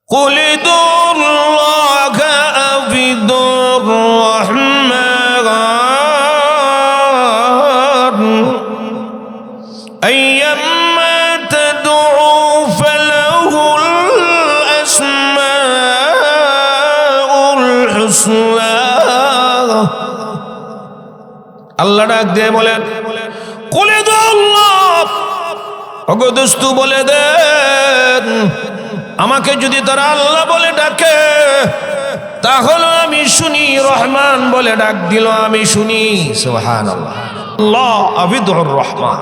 قل ادعوا الله أو ادعوا الرحمن أيما تدعوا فله الأسماء الحسنى আল্লাহ ডাক দিয়ে বলেন কুল আল্লাহ, ওগো দোস্ত বলে দেন আমাকে যদি তারা আল্লাহ বলে ডাকে তাহলে আমি শুনি, রহমান বলে ডাক দিল আমি শুনি। সুবহানাল্লাহ। আল্লাহ আবিদুর রহমান,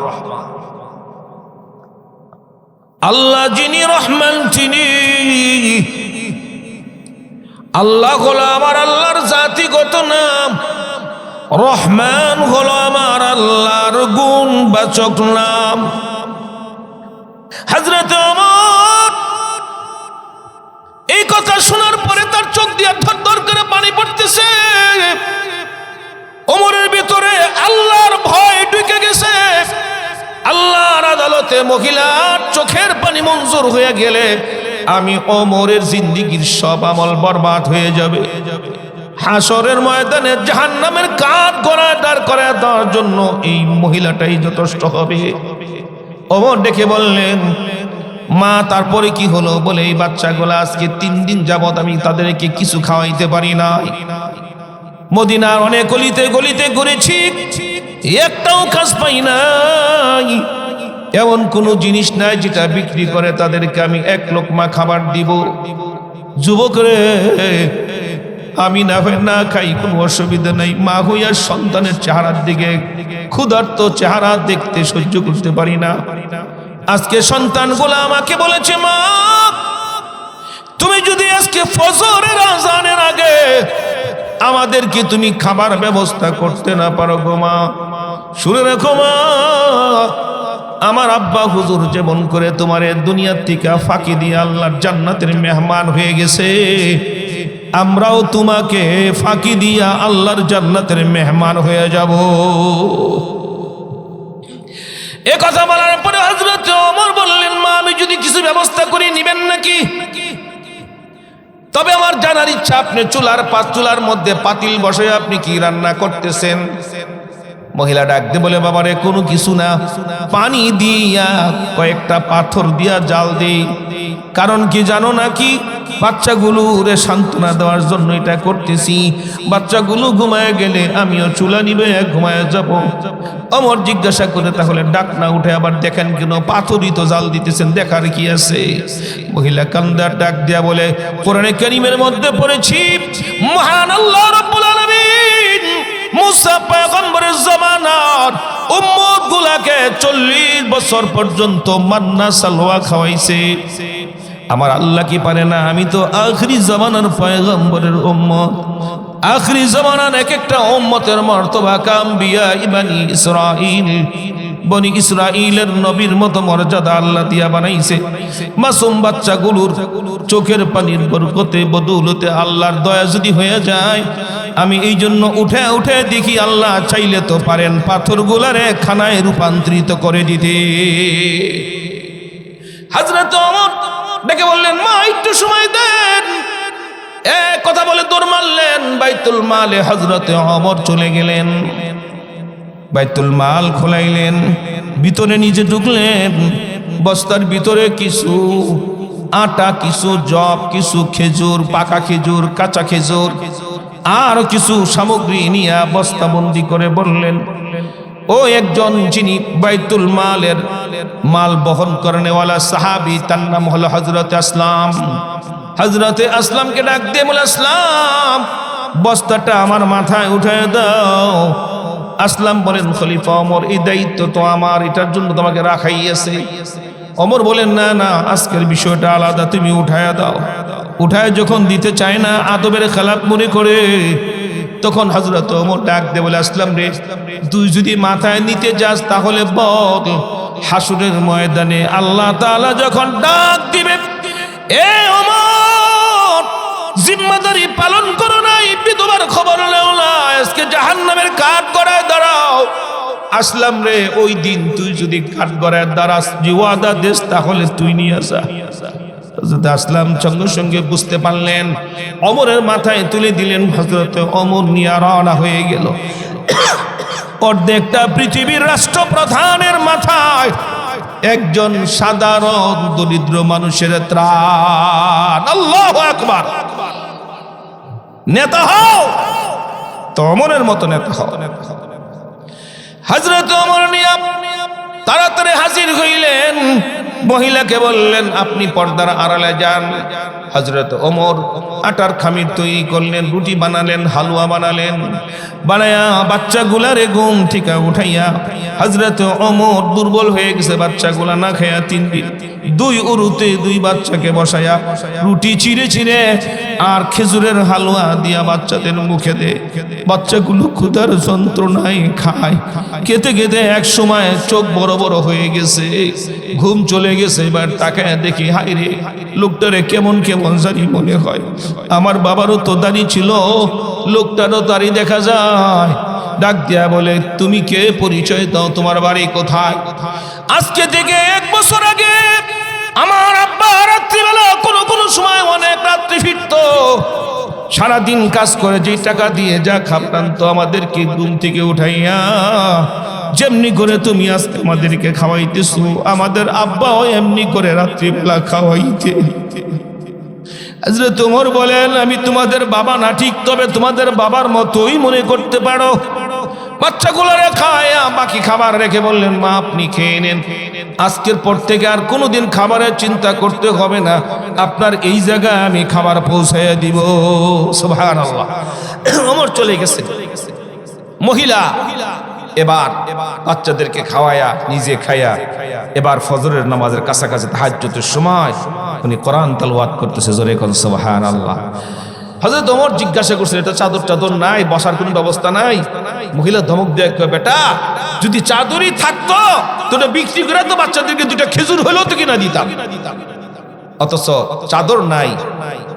আল্লাহ যিনি রহমান তিনি। আল্লাহ হলো আমার আল্লাহর জাতিগত নাম, রহমান হলো আমার আল্লাহর গুণবাচক নাম। হযরত ওমর এই কথা শোনার পরে তার চোখ দিয়ে থরথর করে পানি পড়তেছে। ওমরের ভিতরে আল্লাহর ভয় ঢুকে গেছে। আল্লাহর আদালতে মহিলার চোখের পানি মঞ্জুর হয়ে গেলে আমি ওমরের জিন্দেগীর সব আমল বরবাদ হয়ে যাবে। হাসরের ময়দানে জাহান্নামের কাঠ গড়ায় দাঁড় করায় দেওয়ার জন্য এই মহিলাটাই যথেষ্ট হবে। ওমর ডেকে বললেন মা তারপরে কি হলো? বলে এই বাচ্চাগুলো আজকে 3 দিন যাবত আমি তাদেরকে কিছু খাওয়াইতে পারি না। মদিনার অনেক গলিতে গলিতে ঘুরেছি, একটাও কাজ পাই নাই। এমন কোনো জিনিস নাই যেটা বিক্রি করে তাদেরকে আমি 1 লোকমা খাবার দিব। যুবক রে, আমি না খাই কোনো অসুবিধা নাই, মা হইয়া সন্তানের চেহারার দিকে ক্ষুধার্ত চেহারা দেখতে সহ্য করতে পারি না। আজকে সন্তানগুলো আমাকে বলেছে মা তুমি যদি আজকে ফজরের আযানের আগে আমাদেরকে তুমি খাবার ব্যবস্থা করতে না পারো গো মা, শুনে রাখো মা, আমার আব্বা হুজুর যেমন করে তোমার দুনিয়ার থেকে ফাঁকি দিয়ে আল্লাহর জান্নাতের মেহমান হয়ে গেছে, আমরাও তোমাকে ফাঁকি দিয়া আল্লাহর জান্নাতের মেহমান হয়ে যাব। এ কথা বলার পরে হযরত ওমর বললেন মা আমি যদি কিছু ব্যবস্থা করি নিবেন নাকি? তবে আমার জানার ইচ্ছা আপনি চুলার মধ্যে পাতিল বসে আপনি কি রান্না করতেছেন? মহিলা ডাক দিয়ে বলে বাবারে কোনো কিছু না, পানি দিয়া কয়েকটা পাথর দিয়া জাল দেই। কারণ কি জানো নাকি, বাচ্চাগুলোরে সান্ত্বনা দেওয়ার জন্য এটা করতেছি। বাচ্চাগুলো ঘুমায় গেলে আমিও চুলা নিবে ঘুমায় যাব। ওমর জিজ্ঞাসা করে তাহলে ডাক না উঠে আবার দেখেন কেন? পাথরই তো জাল দিতেছেন, দেখার কি আছে? মহিলা কান্দার ডাক দিয়া বলে কোরআনে কারীমের মধ্যে পড়েছি মহান আল্লাহ রাব্বুল আলামিন মুসা পয়গম্বরের জামানার উম্মত গুলাকে 40 বছর পর্যন্ত মান্না সালওয়া খাওয়াইছে। আমার আল্লাহ কি পারে না? আমি তো আখরি জামানার পয়গম্বরের উম্মত। আখরি জামানার এক একটা উম্মতের মর্তবা কাম্বিয়া ইবানি ইসরাইল, বনি ইসরাইলের নবীর মতো মর্যাদা আল্লাহ দিয়া বানাইছে। মাসুম বাচ্চাগুলোর চোখের পানির বরকতে বদৌলতে আল্লাহর দয়া যদি হয়ে যায়, আমি এই জন্য উঠে উঠে দেখি আল্লাহ চাইলে তো পারেন পাথরগুলারে খানায় রূপান্তরিত করে দিতে। হযরত ওমর ডেকে বললেন মা একটু সময় দেন। কথা বলে দৌড় মারলেন বাইতুল মালে। হযরত ওমর চলে গেলেন, বাইতুল মাল খোলাইলেন, ভিতরে নিজে ঢুকলেন। বস্তার ভিতরে কিছু আটা, কিছু জব, কিছু খেজুর, পাকা খেজুর, কাঁচা খেজুর আর কিছু সামগ্রী নিয়ে বস্তাবন্দি করে বললেন ও একজন যিনি বাইতুল মালের মাল বহন করেনেওয়ালা সাহাবী, তার নাম হলো হযরত আসলাম। হযরত আসলামকে ডাক দিয়ে বলে আসলাম বস্তাটা আমার মাথায় উঠায় দাও। আসলাম বলেন খলিফা ওমর এই দায়িত্ব তো আমার, এটার জন্য তোমাকে রাখাইয়াছে। ওমর বলেন না না আজকের বিষয়টা আলাদা, তুমি উঠায় দাও। উঠায় যখন দিতে চায় না আদবের খেলাপ মনে করে, তখন হযরত ওমর ডাক দিয়ে বলে আসলাম রে তুই যদি মাথায় নিতে যাস তাহলে বল হাসরের ময়দানে আল্লাহ তাআলা যখন ডাক দিবে এ ওমর জিম্মাদারি পালন করো নাই, বিধবার খবর নাও না, আজকে জাহান্নামের কাঠ গড়ায় দাঁড়াও। আসলাম রে ওই দিন তুই যদি কাঠ গড়ায় দাঁড়াস যে ওয়াদা দেস তাহলে তুই নিয়ে আসা। হযরত আসলাম সঙ্গে সঙ্গে বুঝতে পারলেন, ওমরের মাথায় তুলে দিলেন। হযরত ওমর নিয়ে রওনা হয়ে গেল। অর্ধেকটা পৃথিবীর রাষ্ট্রপ্রধানের মাথায় একজন সাধারণ দরিদ্র মানুষের ত্রাণ। আল্লাহু আকবার। নেতা হও তো ওমরের মতো নেতা হও। হযরত ওমর নিয়া তাড়াতাড়ি হাজির হইলেন। মহিলাকে বললেন, আপনি পর্দার আড়ালে যান। হযরত ওমর আটার খামির তৈরি করলেন, রুটি বানালেন, হালুয়া বানালেন, বানায়া বাচ্চাগুলারে ঘুম থেকে উঠাইয়া, হযরত ওমর দুর্বল হয়ে গেছে, বাচ্চাগুলা না খাইয়া 3 দিন, 2 উরুতে 2 বাচ্চাকে বসায়া রুটি চিড়ে চিড়ে আর খেজুরের হালুয়া দিয়া বাচ্চাদের মুখে দে। বাচ্চাগুলো ক্ষুধার যন্ত্রণায় খায়। খেতে খেতে এক সময় চোখ বড় বড় হয়ে গেছে, ঘুম চলে গেছে। এবার তাকায় দেখি, হায় রে, লোকটারে কেমন কেমন জানি মনে হয়। আমার বাবারও তো দাড়ি ছিল, লোকটারও দাড়ি দেখা যায়। ডাক দিয়া বলে, তুমি কে? পরিচয় দাও, তোমার বাড়ি কোথায়? আজকে থেকে 1 বছর আগে আমার আব্বা রাত্রিবেলা কোনো সময় অনেক রাত্রি ফিরতো, সারাদিন কাজ করে যে টাকা দিয়ে যা খাবতাম তো আমাদেরকে ঘুম থেকে উঠাইয়া যেমনি করে তুমি আজকে আমাদেরকে খাওয়াইতেছো, আমাদের আব্বাও এমনি করে রাত্রিবেলা খাওয়াইতে। হযরত ওমর বলেন, আমি তোমাদের বাবা না ঠিক, তবে তোমাদের বাবার মতোই মনে করতে পারো। বাচ্চাগুলোরে খাওয়াইয়া বাকি খাবার রেখে বললেন, মা আপনি খেয়ে নেন, আজকের পর থেকে আর কোনোদিন খাবারের চিন্তা করতে হবে না, আপনার এই জায়গায় আমি খাবার পৌঁছাইয়া দিব। সুবহানাল্লাহ। ওমর চলে গেছে। মহিলা এবার বাচ্চাদেরকে খাওয়ায়া নিজে খাইয়া এবার ফজরের নামাজের কাছাকাছি তাহাজ্জুদের সময় উনি কোরআন তেলাওয়াত করতেছে। জোরে কোন সুবহানাল্লাহ। হযরত ওমর জিজ্ঞাসা করছেন, এটা চাদর টাদর নাই, বসার কোনো ব্যবস্থা নাই? মহিলা ধমক দিয়ে কয়, বেটা যদি চাদরই থাকতো তোটা বিক্রি করে তো বাচ্চাদেরকে 2টা খেজুর হলেও তো কিনা দিতাম। অথচ চাদর নাই,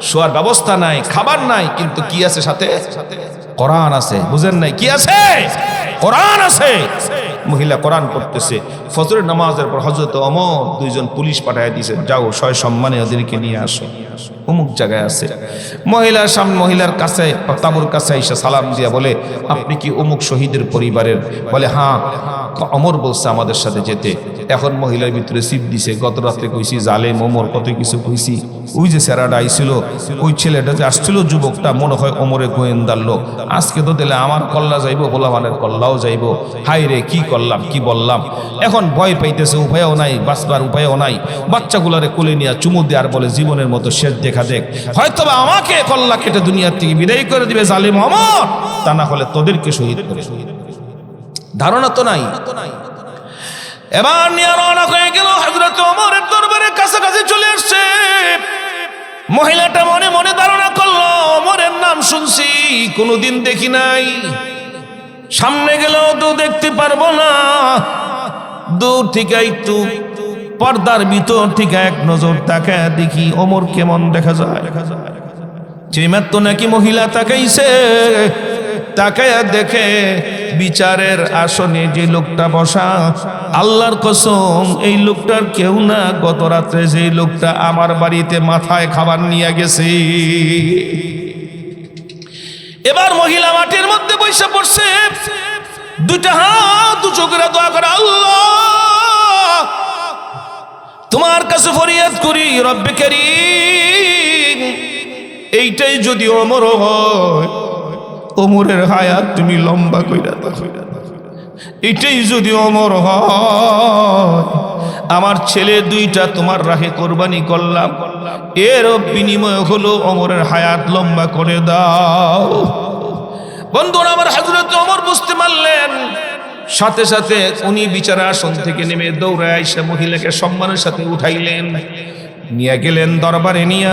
শোয়ার ব্যবস্থা নাই, খাবার নাই, কিন্তু কি আছে সাথে? কোরআন আছে। বুঝেন নাই? কি আছে? কোরআন আছে। মহিলা কোরআন পড়তেছে। ফজরের নামাজের পর হযরত ওমর 2 জন পুলিশ পাঠায় দিয়েছে, যাও সয় সম্মানে ওদেরকে নিয়ে আসো, অমুক জায়গায় আছে। মহিলার সামনে, মহিলার কাছে তাবুর কাছে এসে সালাম দিয়া বলে, আপনি কি অমুক শহীদের পরিবারের? বলে হ্যাঁ। ওমর বলছে আমাদের সাথে যেতে। এখন মহিলার ভিতরে সিপ দিছে, গত রাত্রে কইছি জালেম ওমর, কত কিছু কইছি। ওই যে স্যারাটা আইছিল, ওই ছেলেটা যে আসছিল যুবকটা, মনে হয় ওমরের গোয়েন্দার লোক। আজকে তো দিলে আমার কল্লা যাইব, গোলামানের কল্লাও যাইব। হাই রে, কি করলাম, কি বললাম। এখন ভয় পাইতেছে, উপায়ও নাই, বাঁচবার উপায়ও নাই। বাচ্চাগুলারে কোলে নিয়ে চুমু দেওয়ার বলে, জীবনের মতো শেষ দেখা দেখ, হয়তো আমাকে কল্লা কেটে দুনিয়ার থেকে বিদায় করে দিবে জালিম ওমর, তা না হলে তোদেরকে শহীদ করে। ধারণা তো নাই। এবার নিয়ে রওনা হয়ে গেল। হযরত ওমরের দরবারের কাছাকাছি চলে আসছে। মহিলাটা মনে মনে ধারণা করলো, ওমরের নাম শুনছি, কোনোদিন দেখি নাই, সামনে গেলেও তো দেখতে পারবো না, দূর থেকে একটু পর্দার ভিতর থেকে এক নজর তাকায় দেখি ওমর কেমন দেখা যায়। যে মাত্র নাকি মহিলা তাকাইছে, তাকায়া দেখে বিচারের আসনে যে লোকটা বসা, আল্লাহর কসম এই লোকটার কেউ না, গত রাত্রে যে লোকটা আমার বাড়িতে মাথায় খাবার নিয়ে গেছে। এবার মহিলা মাটির মধ্যে বসে পড়ছে, 2টা হাত উঁচু করে দোয়া করে, আল্লাহ তোমার কাছে ফরিয়াদ করি, রব্বে কারীম এইটাই যদি ওমর হয়, ওমরের হায়াত তুমি লম্বা কইরা দাও। এটাই যদি ওমর হয়, আমার ছেলে 2টা তোমার রাহে কোরবানি করলাম, এর বিনিময় হলো ওমরের হায়াত লম্বা করে দাও। বন্ধুরা আমার, হযরত ওমর বুঝতে পারলেন, সাথে সাথে উনি বিচার আসন থেকে নেমে দৌড়ে আইসা মহিলাকে সম্মানের সাথে উঠাইলেন, নিয়ে গেলেন দরবারে। নিয়ে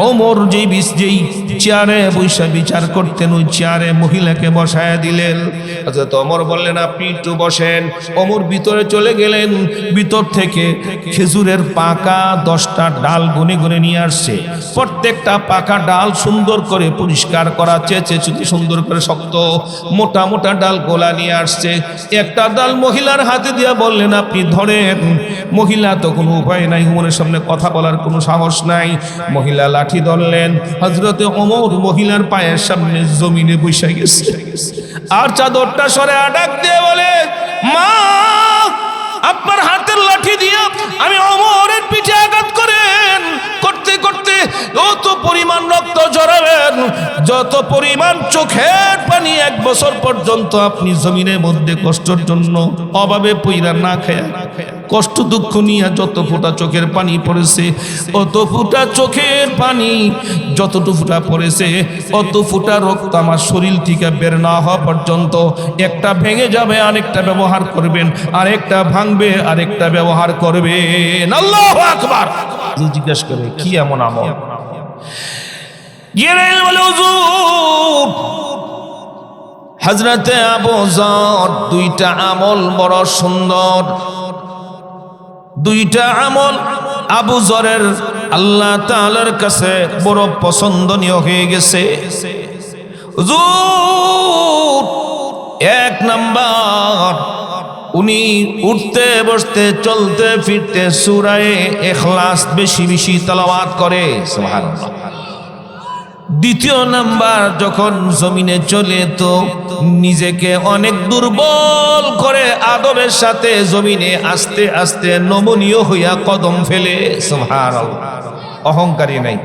ওমর যেই চেয়ারে বৈশা বিচার করতেন, ওই চেয়ারে মহিলাকে বসায় দিলেন। হযরত ওমর বললেন, আপনি একটু বসেন। ওমর ভিতরে চলে গেলেন, ভিতর থেকে খেজুরের পাকা 10টা ডাল গুনে গুনে নিয়ে আসছে। প্রত্যেকটা পাকা ডাল সুন্দর করে পরিষ্কার করা, চেঁচে চুচে সুন্দর করে শক্ত মোটা মোটা ডাল গোলা নিয়ে আসছে। একটা ডাল মহিলার হাতে দিয়া বললেন, আপনি ধরেন। মহিলা তো কোনো উপায় নাই, ওমরের সামনে কথা বলার কোনো সাহস নাই। মহিলা লাঠি ধরলেন, হযরতে ওমর মহিলার পায়ের সামনে জমিনে বসে গেছে, আর চাদরটা সরে ডাক দিয়ে বলে, মা আপনার হাতের লাঠি দিয়ে আমি ওমরের পিঠে আঘাত করেন, করতে করতে যত পরিমাণ রক্ত ঝরাবেন, যত পরিমাণ চোখের পানি 1 বছর পর্যন্ত আপনি জমিনের মধ্যে কষ্টের জন্য অভাবে পইরা না খেয়ে কষ্ট দুঃখ নিয়ে যত ফোঁটা চোখের পানি পড়েছে, অত ফোঁটা চোখের পানি যতটুকু ফোঁটা পড়েছে, অত ফোঁটা রক্ত আমার শরীর থেকে বের না হওয়া পর্যন্ত একটা ভেঙে যাবে আরেকটা ব্যবহার করবেন, আরেকটা ভাঙবে আরেকটা ব্যবহার করবেন। আল্লাহু আকবার। জিজ্ঞেস করে কি এমন আমল? গিয়ে বলে হুজুর হযরতে আবু যর 2টা আমল বড় সুন্দর, 2টা আমল আবু যরের আল্লাহ তাআলার কাছে বড় পছন্দনীয় হয়ে গেছে। হুজুর 1 নাম্বার, উনি উঠতে বসতে চলতে ফিরতে সূরা ইখলাস বেশি বেশি তেলাওয়াত করে, সুবহানাল্লাহ। 2য় নাম্বার, যখন জমিনে চলে তো নিজেকে অনেক দুর্বল করে আদবের সাথে জমিনে আস্তে আস্তে নমনীয় হইয়া কদম ফেলে, সুবহানাল্লাহ। অহংকারী নাই।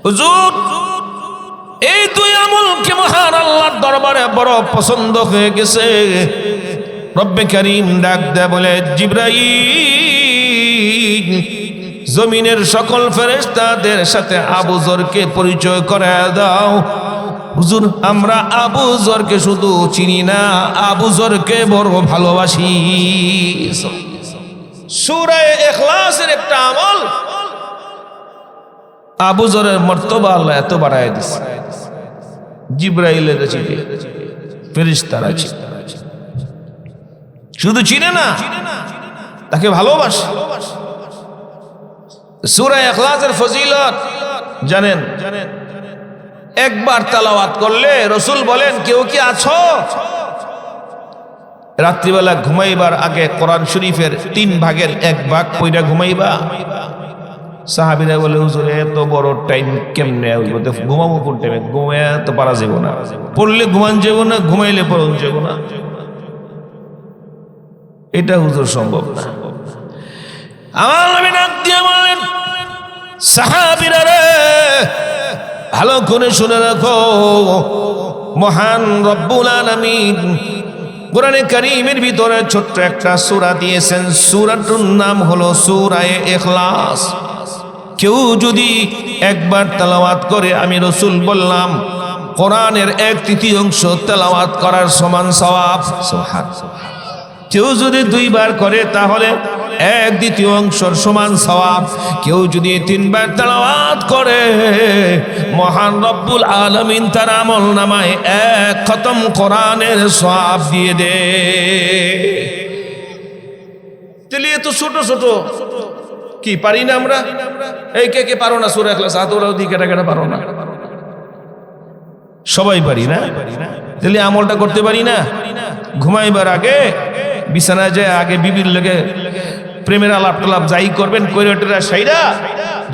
হুজুর এই 2 আমলকে মহান আল্লাহর দরবারে বড় পছন্দ হয়ে গেছে। রব্বে কারীম ডাক দেয় বলে, জিবরাইল জমিনের সকল ফেরেশতাদের সাথে আবু যরকে পরিচয় করায় দাও। হুজুর আমরা আবু যরকে শুধু চিনি না, আবু যরকে বড় ভালোবাসি। সূরা ইখলাসের একটা আমল আবু যরের মর্তবা আল্লাহ এত বাড়ায় দিয়েছে, জিবরাইলের চিনে, ফেরেশতারা চিনে, শুধু চিনে না তাকে ভালোবাসে। সূরা ইখলাসের ফজিলত জানেন? একবার তেলাওয়াত করলে রাসূল বলেন, কেউ কি আছো রাত্রিবেলা ঘুমাইবার আগে কোরআন শরীফের 3 ভাগের 1 ভাগ পড়া ঘুমাইবা? সাহাবীরা বলে, হুজুর এত বড় টাইম কেমনে হইব, ঘুমাবো কোন টাইমে? ঘুমায়া তো পারা যাব না, পড়লে ঘুমান যাব না, ঘুমাইলে পড়ন যাব না, এটা হুজুর সম্ভব না। আমার নবী ডাক দিয়ে বললেন, সাহাবীরা রে ভালো করে শুনে রাখো, মহান রব্বুল আলামিন কোরআনে কারীমের ভিতরে ছোট্ট একটা সূরা দিয়েছেন, সূরাটার নাম হলো সূরা ইখলাস। কেউ যদি একবার তেলাওয়াত করে, আমি রাসূল বললাম কোরআনের 1/3 তেলাওয়াত করার সমান সওয়াব। সুবহানাল্লাহ। কেউ যদি 2 বার করে তাহলে 1/2 সমান সওয়াব। কেউ যদি 3 বার তেলাওয়াত করে, মহান রব্বুল আলামিন তার আমল নামায় 1 খতম কোরআনের সওয়াব দিয়ে দে। তাহলে এত ছোট ছোট কি পারি না আমরা? এই কে কে পারো না সূরা ইখলাস? হাত ওরাও দিকে কেটে পারো না? সবাই পারি না? তাহলে আমলটা করতে পারি না? ঘুমাইবার আগে বিছানায় যায় আগে বিবির লগে প্রেমের আলাপ টালাপ যাই করবেন, কৈরটেরা সাইরা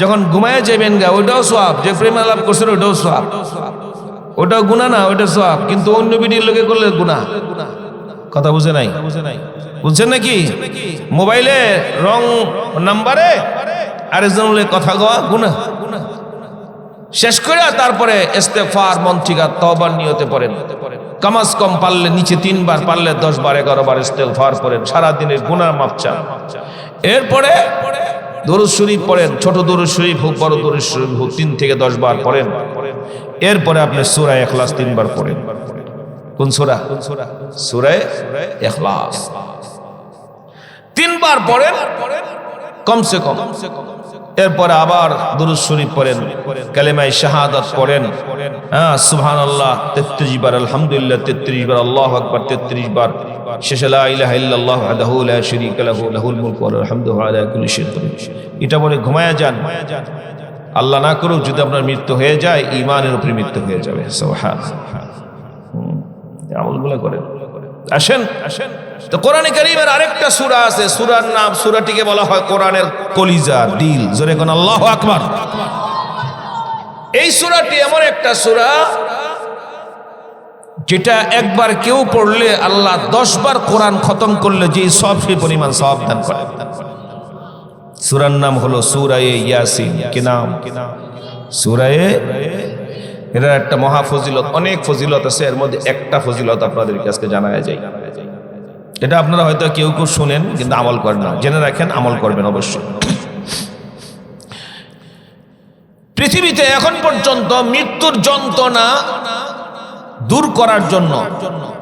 যখন ঘুমায় যাবেন গা, ওইটাও সওয়াব। যে প্রেমের আলাপ করছেন ওইটাও সওয়াব, ওটাও গুনাহ না, ওইটা সওয়াব। কিন্তু অন্য বিডির লগে করলে গুনাহ। কথা বুঝে নাই? বুঝছেন নাকি? মোবাইলে রং নাম্বারে আরেকজনের কথা কওয়া গুনাহ। শেষ করে তারপরে ইস্তেগফার মন থেকে তওবার নিয়তে পড়েন, কমাস কম পারলে নিচে 3 বার, পারলে 10 বার 11 বার ইস্তেগফার করেন, সারা দিনের গুনাহ মাফ চান। এরপরে দরুদ শরীফ পড়েন, ছোট দরুদ শরীফ হোক বড় দরুদ শরীফ হোক 3 থেকে 10 বার পড়েন। এরপরে আপনি সূরা ইখলাস 3 বার পড়েন। কোন সূরা? সূরা ইখলাস 3 বার পড়েন কমসে কম। এরপরে আবার দুরূদ শরীফ পড়েন, কালেমায়ে শাহাদাত পড়েন, সুবহানাল্লাহ 33 বার, আলহামদুলিল্লাহ 33 বার, আল্লাহু আকবার 33 বার, শেষে লা ইলাহা ইল্লাল্লাহ ওয়াহদাহু লা শারীকা লাহু লাহুল মুলকু ওয়া লাহুল হামদু ওয়া আলা কুল্লি শাইইন কাদির। এটা বলে ঘুমায়া যান। আল্লাহ না করুক যদি আপনার মৃত্যু হয়ে যায়, ঈমানের উপরে মৃত্যু হয়ে যাবে। সুবহানাল্লাহ। আমলগুলো করেন। আসেন আসেন। তো কোরআনে কারীমের আরেকটা সূরা আছে, সূরার নাম, সূরাটিকে বলা হয় কোরআনের কলিজা, দিল। জোরে কোন আল্লাহু আকবার। এই সূরাটি এমন একটা সূরা যেটা একবার কেউ পড়লে আল্লাহ 10 বার কোরআন খতম করলে যে সব সেই পরিমাণ সওয়াব দান করে। সূরার নাম হলো সূরা ইয়াসিন। কি নাম? সূরা। এর একটা মহা ফজিলত, অনেক ফজিলত আছে, এর মধ্যে একটা ফজিলত আপনাদের কাছে জানায়া যায়। এটা আপনারা হয়তো কেউ কেউ শুনেন কিন্তু আমল করেন না, জেনে রাখেন, আমল করবেন অবশ্যই। পৃথিবীতে এখন পর্যন্ত মৃত্যুর যন্ত্রণা দূর করার জন্য,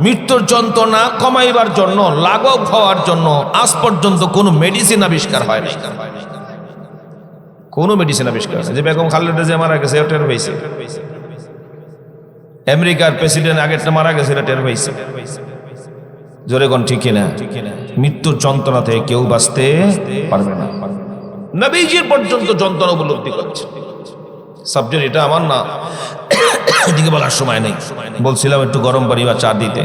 মৃত্যুর যন্ত্রণা কমাইবার জন্য, লাঘব হওয়ার জন্য আজ পর্যন্ত কোনো মেডিসিন আবিষ্কার হয় নাই। কোনো মেডিসিন আবিষ্কার হয় না। যে বেগম খালেদা জিয়া মারা গেছে, টের পাইছে। আমেরিকার প্রেসিডেন্ট আগেরটা মারা গেছে, এটা টের পাইছে। জোরে কোন ঠিক কিনা? মৃত্যুর যন্ত্রণা থেকে কেউ বাঁচতে পারবে না। নবীজির পর্যন্ত যন্ত্রণা উপলব্ধি করছে। সাবজেক্ট এটা আমার না, এদিকে বলার সময় নেই। বলছিলাম একটু গরম পানি বা চা দিতে।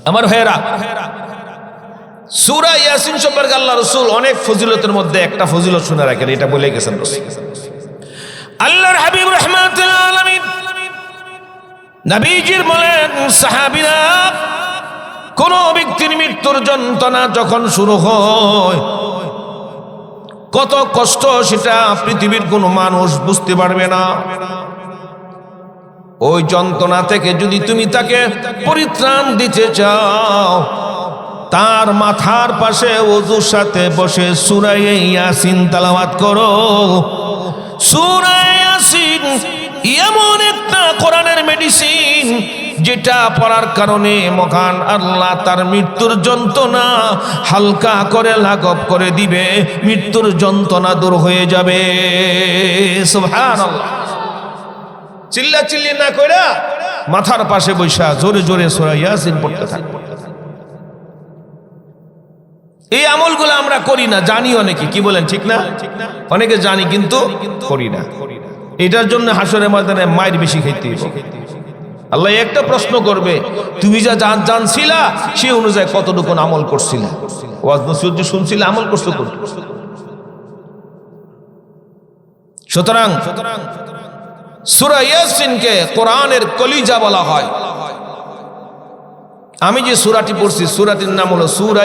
আমার ভাইয়েরা, সূরা ইয়াসিন সম্পর্কে আল্লাহ রাসূল অনেক ফজিলতের মধ্যে একটা ফজিলত শুনে রাখেন, এটা বলে গেছেন রাসূল। আল্লাহর হাবিব রাহমাতুল আলামিন নবীজির বলেন, সাহাবীরা, কোন ব্যক্তির মৃত্যুর যন্ত্রণা যখন শুরু হয়, কত কষ্ট সেটা পৃথিবীর কোনো মানুষ বুঝতে পারবে না। ওই যন্ত্রণা থেকে যদি তুমি তাকে পরিত্রাণ দিতে চাও, তার মাথার পাশে ওযুর সাথে বসে সূরা ইয়াসিন তেলাওয়াত করো। সূরা ইয়াসিন এমন একটা কোরআনের মেডিসিন যেটা পড়ার কারণে মহান আল্লাহ তার মৃত্যুর যন্ত্রণা হালকা করে লাঘব করে দিবে, মৃত্যুর যন্ত্রণা দূর হয়ে যাবে। সুবহানাল্লাহ। চিল্লা চিল্লি না কইরা মাথার পাশে বৈশা জোরে জোরে সূরা ইয়াসিন পড়তে থাকবে। এই আমলগুলো আমরা করি না, জানি অনেকে, কি বলেন ঠিক না? অনেকে জানি কিন্তু করি না। এটার জন্য হাসরের ময়দানে মাইর বেশি খাইতে হবে। আল্লাহ একটা প্রশ্ন করবে, তুমি যা জানছিলা সে অনুযায়ী কতটুকু আমল করছিলা? ওয়াজ নসিহত যে শুনছিলা, আমল করছো কত? সুতরাং সূরা ইয়াসিনকে কোরআনের কলিজা বলা হয়। আমি যে সূরাটি পড়ছি, সূরাটির নাম হলো সূরা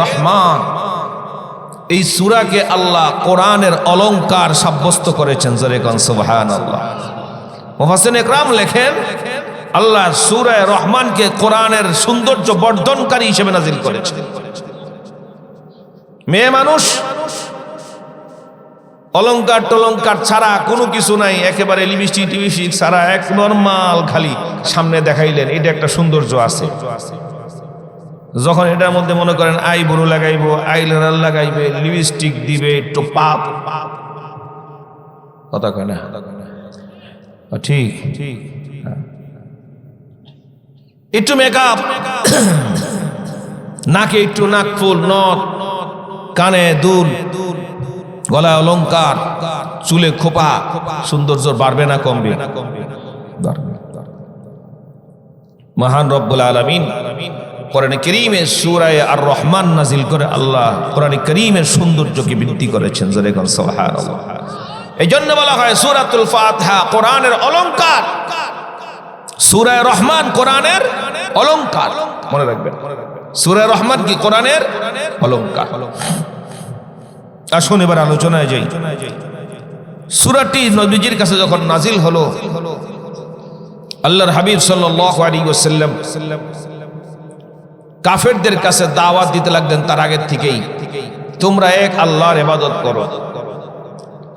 রহমান। এই সূরাকে আল্লাহ কোরআনের অলংকার সাব্যস্ত করেছেন। জোরে কোন সুবহানাল্লাহ। মুফাসসিরিন ইকরাম লেখেন, আল্লাহ সূরা রহমানকে কোরআনের সৌন্দর্য বর্ধনকারী হিসেবে নাজিল করেছেন। মেয়ে মানুষ অলংকার টলংকার ছাড়া কোনো কিছু নাই, একেবারে লিপস্টিক টিপস্টিক ছাড়া এক নরমাল খালি সামনে দেখাইলেন, এটা একটা সৌন্দর্য আছে। যখন এটার মধ্যে মনে করেন আইব্রো লাগাইবো, আইলাইনার লাগাইবে, লিপস্টিক দিবে, একটু পাপ, কথা কয় না? ঠিক ঠিক। একটু মেকআপ, নাকে একটু নাকফুল, নথ, কানে দুল, গলায় অলংকার, চুলে খোপা, সৌন্দর্য বাড়বে না কমবে? মহান রব্বুল আলামিন কোরআনে কারীমে সূরা আর রহমান নাজিল করে আল্লাহ কোরআনে কারীমের সৌন্দর্যকে বৃদ্ধি করেছেন। জোরে কোন সুবহানাল্লাহ। এই জন্য বলা হয় সূরাতুল ফাতিহা কোরআনের অলংকার, সূরা রহমান কোরআনের অলংকার। মনে রাখবেন, সূরা রহমান কি কোরআনের অলংকার। আসুন এবার আলোচনায় যাই। সূরাটি নবীজির কাছে যখন নাজিল হলো, আল্লাহর হাবিব সাল্লাল্লাহু আলাইহি ওয়াসাল্লাম কাফেরদের কাছে দাওয়াত দিতে লাগলেন তার আগের থেকেই, তোমরা এক আল্লাহর ইবাদত করো।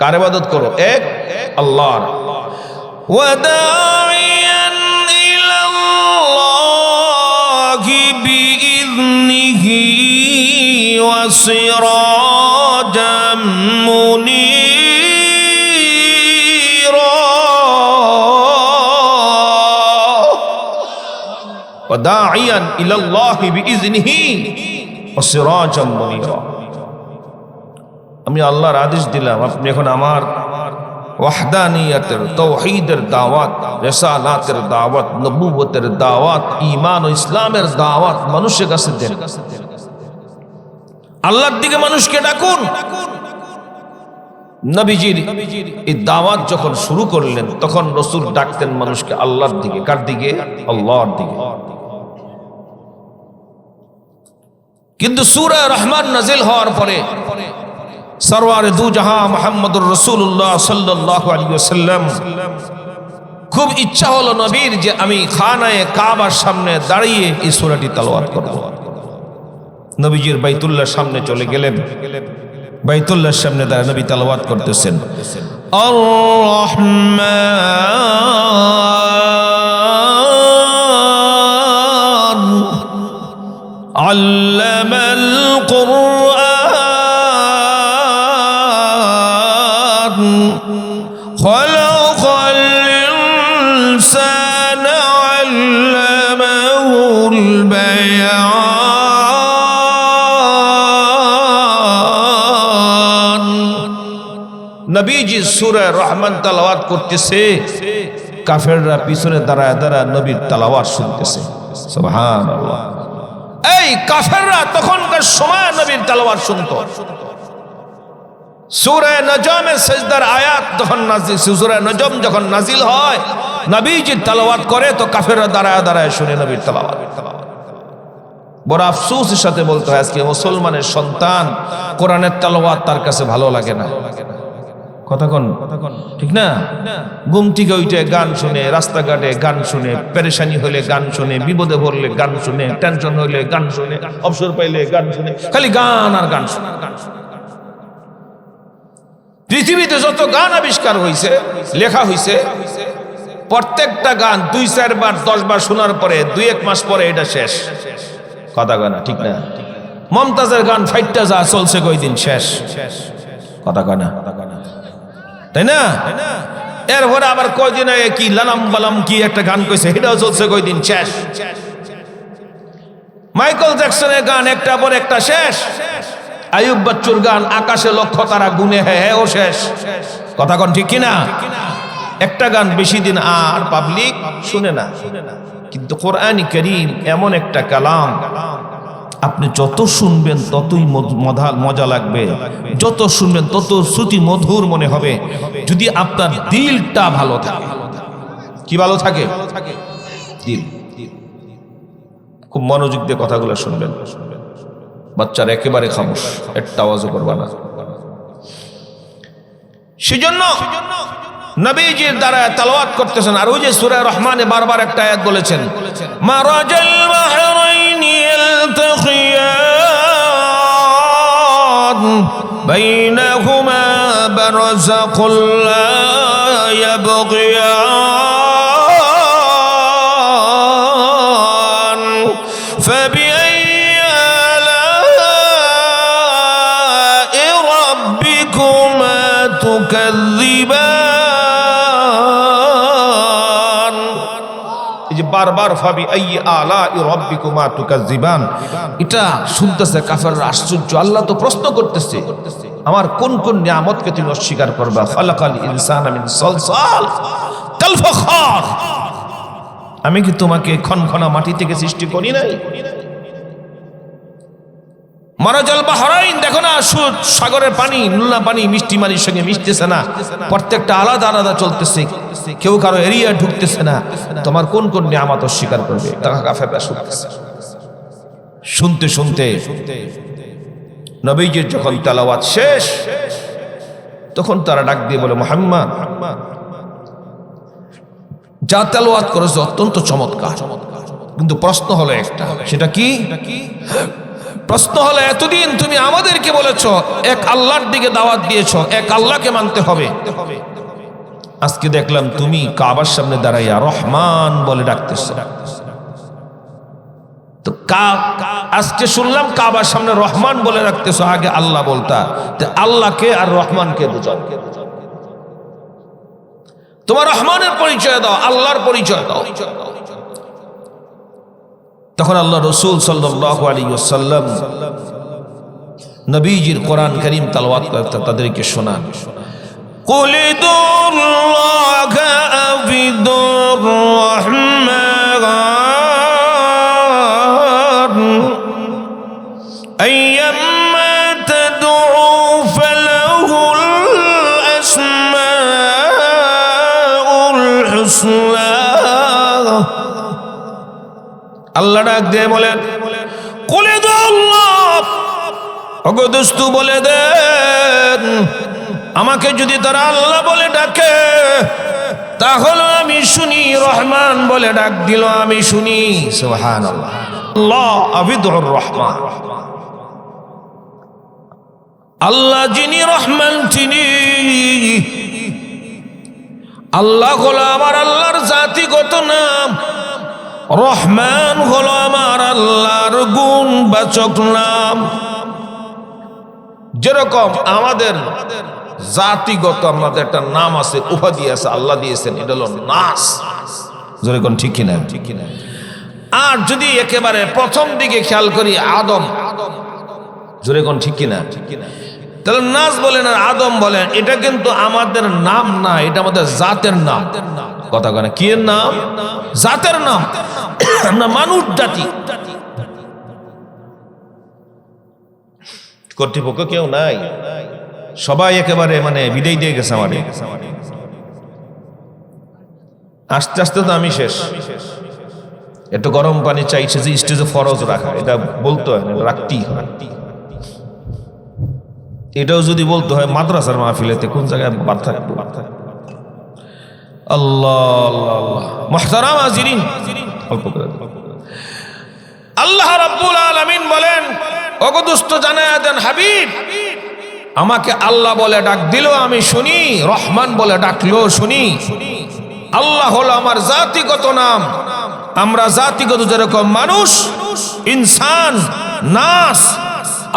কার ইবাদত করো? এক আল্লাহর। ওয়াদাইয়ান ইলাল্লাহি বিইذনিহি ওয়া সিরাজাম মুনীরা। ওয়াদাইয়ান ইলাল্লাহি বিইذনিহি ওয়া সিরাজাম মুনীরা। আমি আল্লাহর আদেশ দিলাম, আপনি এখন আমার ওয়াহদানিয়তের, তাওহীদের দাওয়াত, রিসালাতের দাওয়াত, নবুয়তের দাওয়াত, ঈমান ও ইসলামের দাওয়াত মানুষের কাছে দেন। আল্লাহর দিকে মানুষকে ডাকুন। নবীজির এই দাওয়াত যখন শুরু করলেন তখন রাসূল ডাকতেন মানুষকে আল্লাহর দিকে। কার দিকে? আল্লাহর দিকে। কিন্তু সূরা রহমান নাজিল হওয়ার পরে সরওয়ারে দু জাহাঁ মুহাম্মদুর রাসূলুল্লাহ সাল্লাল্লাহু আলাইহি ওয়াসাল্লাম খুব ইচ্ছা হলো নবীর যে আমি খানায়ে কাবার সামনে দাঁড়িয়ে এই সূরাটি তেলাওয়াত করব। নবীজির বাইতুল্লাহর সামনে চলে গেলেন। বাইতুল্লাহর সামনে দাঁড়িয়ে নবী তেলাওয়াত করতেছেন, আর রহমান আল্লামাল কুরআন খালাকাল ইনসানা আল্লামাহুল বায়ান। নবীজি সূরা রহমান তেলাওয়াত করতেছে, কাফেররা পিছনে দাঁড়ায় দাঁড়ায় নবীর তেলাওয়াত শুনতেছে। সুবহানাল্লাহ। এই কাফেররা তখনকার সময় নবীর তেলাওয়াত শুনতো। সূরা নজমের সিজদার আয়াত যখন নাজিল, সূরা নজম যখন নাজিল হয়, নবীজি তেলাওয়াত করে তো কাফেররা দাঁড়ায় দাঁড়ায় শুনে নবীর তেলাওয়াত। বড় আফসোসের সাথে বলতে হয় আজকে মুসলমানের সন্তান কোরআনের তেলাওয়াত তার কাছে ভালো লাগে না। কথা কোন ঠিক না? ঘুম থেকে উঠে গান শুনে, রাস্তাঘাটে গান শুনে, পেরেশানি হলে গান শুনে, বিপদে পড়লে গান শুনে, টেনশন হলে গান শুনে, অবসর পাইলে গান শুনে, খালি গান আর গান শুনে। পৃথিবীতে যত গান আবিষ্কার হয়েছে, লেখা হয়েছে, প্রত্যেকটা গান 2-4 বার 10 বার শোনার পরে 2-1 মাস পরে এটা শেষ। কথা গানা ঠিক না? মমতাজের গান ফাইটটা যা চলছে কয়দিন শেষ। কথা গানা তাই না? এরপরে আবার কয়দিন আগে কি লালাম বালাম কি একটা গান কইছে, এটাও চলছে কয়দিন শেষ। মাইকেল জ্যাকসনের গান একটা পর একটা শেষ। আয়ুব বাচ্চুর গান আকাশে লক্ষ তারা গুনে হ্যাঁ ও শেষ। কথা কোন ঠিক কিনা? একটা গান বেশি দিন আর পাবলিক শুনে না। কিন্তু কোরআন কারীম এমন একটা কালাম, আপনি যত শুনবেন ততই মজা লাগবে, যত শুনবেন তত শ্রুতি মধুর মনে হবে, যদি আপনার দিলটা ভালো থাকে। কি ভালো থাকে? দিল। খুব মনোযোগ দিয়ে কথাগুলো শুনবেন। বাচ্চারা একেবারে খামোশ, একটা আওয়াজও করবা না। সেজন্য নবীজির দ্বারা তেলাওয়াত করতেছেন। আর ওই যে সূরা রহমানে বারবার একটা আয়াত বলেছেন, মারাজাল বাহরাইনি ইয়ালতাকিয়ান বাইনাহুমা বারযাকুল লা ইয়াবগিয়ান ফাবিআইয়ি আলা'i রাব্বিকুমা তুকাযযিবান। এই যে বারবার ফাবি আইয়ি আলা'i রাব্বিকুমা তুকাযযিবান, এটা শুনতেছে কাফেররা আশ্চর্য। আল্লাহ তো প্রশ্ন করতেছে, আমার কোন কোন নিয়ামতকে তুমি অস্বীকার করবা? খালাকাল ইনসানা মিন সালসাল কাল ফাখার, আমি কি তোমাকে খনখনা মাটি থেকে সৃষ্টি করি নাই? মারাজাল বাহরাইন, দেখো না সাগরের পানি, নুনা পানি মিষ্টি পানির সঙ্গে মিশতেছে না, প্রত্যেকটা আলাদা আলাদা চলতেছে, কেউ কারো এরিয়া ঢুকতেছে না। তোমার কোন কোন নিয়ামত অস্বীকার করবে? কাফেররা শুনতে শুনতে নবীজির যখন তেলাওয়াত শেষ, তখন তারা ডাক দিয়ে বলে, মুহাম্মদ যা তেলাওয়াত করেছে অত্যন্ত চমৎকার, কিন্তু প্রশ্ন হলো একটা, সেটা কি? প্রশ্ন হলো, এতদিন তুমি আমাদেরকে বলেছো এক আল্লাহর দিকে দাওয়াত দিয়েছো, এক আল্লাহকে মানতে হবে, আজকে দেখলাম তুমি কাবার সামনে দাঁড়াইয়া রহমান বলে ডাকতেছো। তো আজকে শুনলাম কাবার সামনে রহমান বলে রাখতেছো, আগে আল্লাহ বলতা, আল্লাহকে আর রহমানকে দুজন। তোমার রহমানের পরিচয় দাও, আল্লাহর পরিচয় দাও। তখন আল্লাহ রাসূল সাল্লাল্লাহু আলাইহি ওয়াসাল্লাম নবীজির কোরআন কারীম তেলাওয়াত করতে তাদেরকে শোনান। কুল ইদুল্লাহ আবিদুর রহমান আইয়াম্মা তাদউ ফালাহুল আসমাউল হুসনা। আল্লাহ ডাক দিয়ে বলেন কুল ইদুল্লাহ, ওগো দোস্ত বলে দেন আমাকে যদি তারা আল্লাহ বলে ডাকে তাহলে আমি শুনি, রহমান বলে ডাক দিল আমি শুনি। সুবহানাল্লাহ। আল্লাহ আবিদুর রহমান, আল্লাহ যিনি রহমান তিনি। আল্লাহ হলো আমার আল্লাহর জাতিগত নাম, রহমান হলো আমার আল্লাহর গুণবাচক নাম। যেরকম আমাদের জাতিগত আমাদের একটা নাম আছে, উপাধি আছে, আল্লাহ দিয়েছেন, এটা হলো নাস। যেরকম ঠিক কিনা? ঠিক কিনা? আর যদি একেবারে প্রথম দিকে খেয়াল করি আদম, যেরকম ঠিক কিনা? ঠিক কিনা? তাহলে নাস বলেন আর আদম বলেন, এটা কিন্তু আমাদের নাম না, এটা আমাদের জাতের নাম। কথা কেন? কি এর নাম? জাতের নাম। আমরা মানুষ জাতি, কর্তৃপক্ষ কেউ নাই, সবাই একেবারে মানে বিদায় দিয়ে গেছে আমাদের। আস্তে আস্তে তো আমি শেষ। একটু গরম পানি চাইছে যে স্টেজে ফরজ রাখা, এটা বলতে হয় না, রাখতেই হয়। এটাও যদি বলতে হয় মাদ্রাসার মাহফিলেতে, কোন জায়গায় বাদ থাকবো? আল্লাহ আল্লাহ। মুহতারাম হাজিরিন, অল্প করে আল্লাহ রাব্বুল আলামিন বলেন, ওগো দোস্ত জানায়া দেন হাবিব, আমাকে আল্লাহ বলে ডাক দিল আমি শুনি, রহমান বলে ডাকলো শুনি। আল্লাহ হলো আমার জাতিগত নাম। আমরা জাতিগত যেরকম মানুষ, ইনসান, নাস,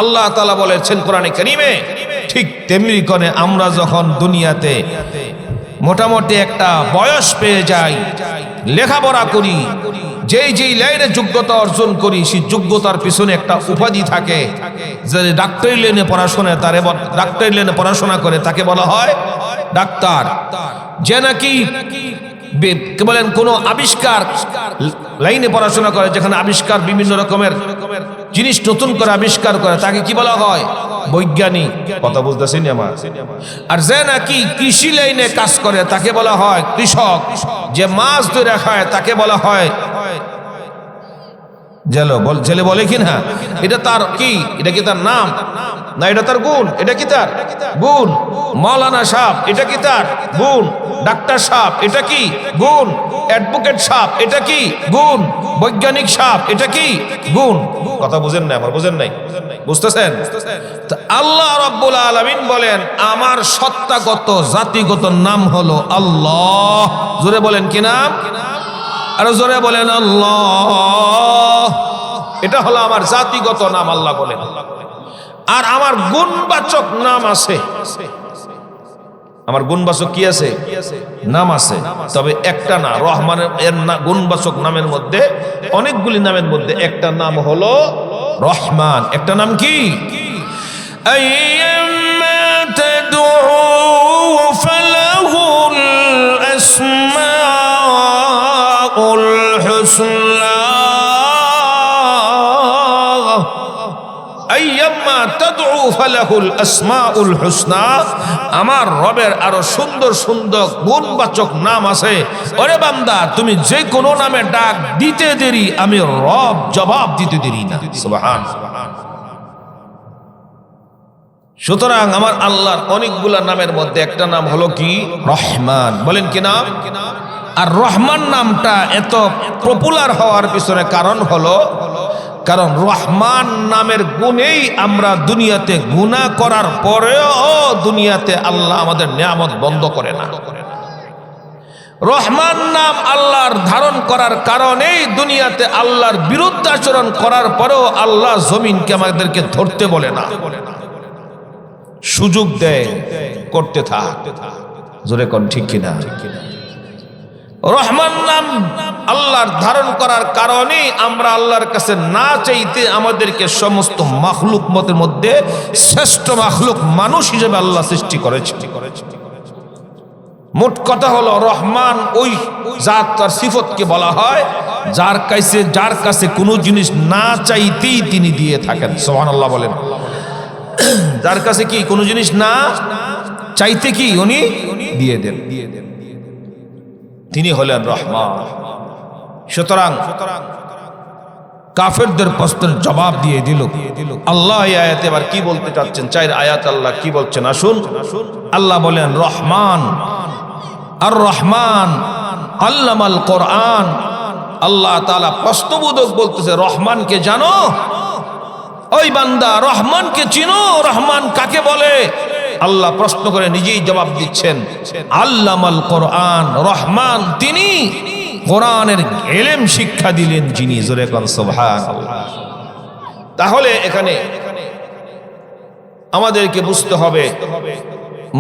আল্লাহ তাআলা বলেছেন কোরআনে কারীমে, ঠিক তেমনি করে আমরা যখন দুনিয়াতে মোটামুটি একটা বয়স পেয়ে যাই, লেখাপড়া করি, যেই যেই লাইনে যোগ্যতা অর্জন করি, সেই যোগ্যতার পিছনে একটা উপাধি থাকে। যে ডাক্তারি লাইনে পড়াশোনা, তারে ডাক্তারি লাইনে পড়াশোনা করে তাকে বলা হয় ডাক্তার। যে নাকি বলেন কোন আবিষ্কার লাইনে পড়াশোনা করে, যেখানে আবিষ্কার বিভিন্ন রকমের জিনিস নতুন করে আবিষ্কার করে, তাকে কি বলা হয়? বৈজ্ঞানিক। কথা বুঝতেছেন আমার? আর যে নাকি কৃষি লাইনে কাজ করে তাকে বলা হয় কৃষক। যে মাছ ধরে খায় তাকে বলা হয় জেলে বলে কি না? এটা তার কি? এটা কি তার নাম না? এটা তার গুণ। এটা কি তার গুণ? মাওলানা সাহেব, এটা কি তার গুণ? ডাক্তার সাহেব, এটা কি গুণ? অ্যাডভোকেট সাহেব, এটা কি গুণ? বৈজ্ঞানিক সাহেব, এটা কি গুণ? কথা বুঝেন না আমার? বুঝেন নাই? বুঝতেছেন? আল্লাহ রাব্বুল আলামিন বলেন, আমার সত্তাগত জাতিগত নাম হলো আল্লাহ। জোরে বলেন কি নাম? আরো জোরে বলেন আল্লাহ। এটা হলো আমার জাতিগত নাম, আল্লাহ বলেন। আর আমার গুণবাচক নাম আছে। আমার গুণবাচক কি আছে? নাম আছে, তবে একটা না। রহমানের এর গুণবাচক নামের মধ্যে, অনেকগুলি নামের মধ্যে একটা নাম হলো রহমান। একটা নাম কি? আইয়াম্মা তাদউ ফালাহুল আসমাউল হুসনা। আইয়াম্মা তাদউ ফালাহুল আসমাউল হুসনা। আমার রবের আরো সুন্দর সুন্দর গুণবাচক নাম আছে। ওরে বান্দা, তুমি যে কোনো নামে ডাক দিতে দেরি, আমি রব জবাব দিতে দেরি না। সুবহানাল্লাহ। সুতরাং আমার আল্লাহর অনেকগুলা নামের মধ্যে একটা নাম হলো কি? রহমান। বলেন কি নাম? আর রহমান নামটা এত পপুলার হওয়ার পিছনে কারণ হলো, কারণ রহমান নামের গুণেই আমরা দুনিয়াতে গুনাহ করার পরেও দুনিয়াতে আল্লাহ আমাদের নিয়ামত বন্ধ করে না। রহমান নাম আল্লাহর ধারণ করার কারণেই দুনিয়াতে আল্লাহর বিরুদ্ধে আচরণ করার পরেও আল্লাহ জমিনকে আমাদেরকে ধরতে বলে না, সুযোগ দেয় করতে থাক। জোরে কোন ঠিক কিনা? রহমান নাম আল্লাহর ধারণ করার কারণে আমরা আল্লাহর কাছে না চাইতে আমাদেরকে সমস্ত মাখলুক মতের মধ্যে শ্রেষ্ঠ মাখলুক মানুষ হিসেবে আল্লাহ সৃষ্টি করেছে। মোট কথা হলো রহমান ওই জাত, তার সিফতকে বলা হয় যার কাছে কোনো জিনিস না চাইতেই তিনি দিয়ে থাকেন। সুবহানাল্লাহ বলেন। যার কাছে কি কোনো জিনিস না চাইতে কি উনি দিয়ে দেন, তিনি হলেন রহমান। সুতরাং কাফেরদের প্রশ্নের জবাব দিয়ে দিল আল্লাহ। এই আয়াতে এবার কি বলতে চাচ্ছেন? 4 আয়াত আল্লাহ কি বলছেন আসুন। আল্লাহ বলেন রহমান, আর রহমান আল্লামাল কোরআন। আল্লাহ তাআলা প্রশ্নবোধক বলতেছে, রহমানকে জানো? ওই বান্দা রহমানকে চিনো? রহমান কাকে বলে? আল্লাহ প্রশ্ন করে নিজেই জবাব দিচ্ছেন, আল্লামাল কোরআন। রহমান তিনি কোরআনের ইলম শিক্ষা দিলেন যিনি। জোরে কোন সুবহানাল্লাহ। তাহলে এখানে আমাদেরকে বুঝতে হবে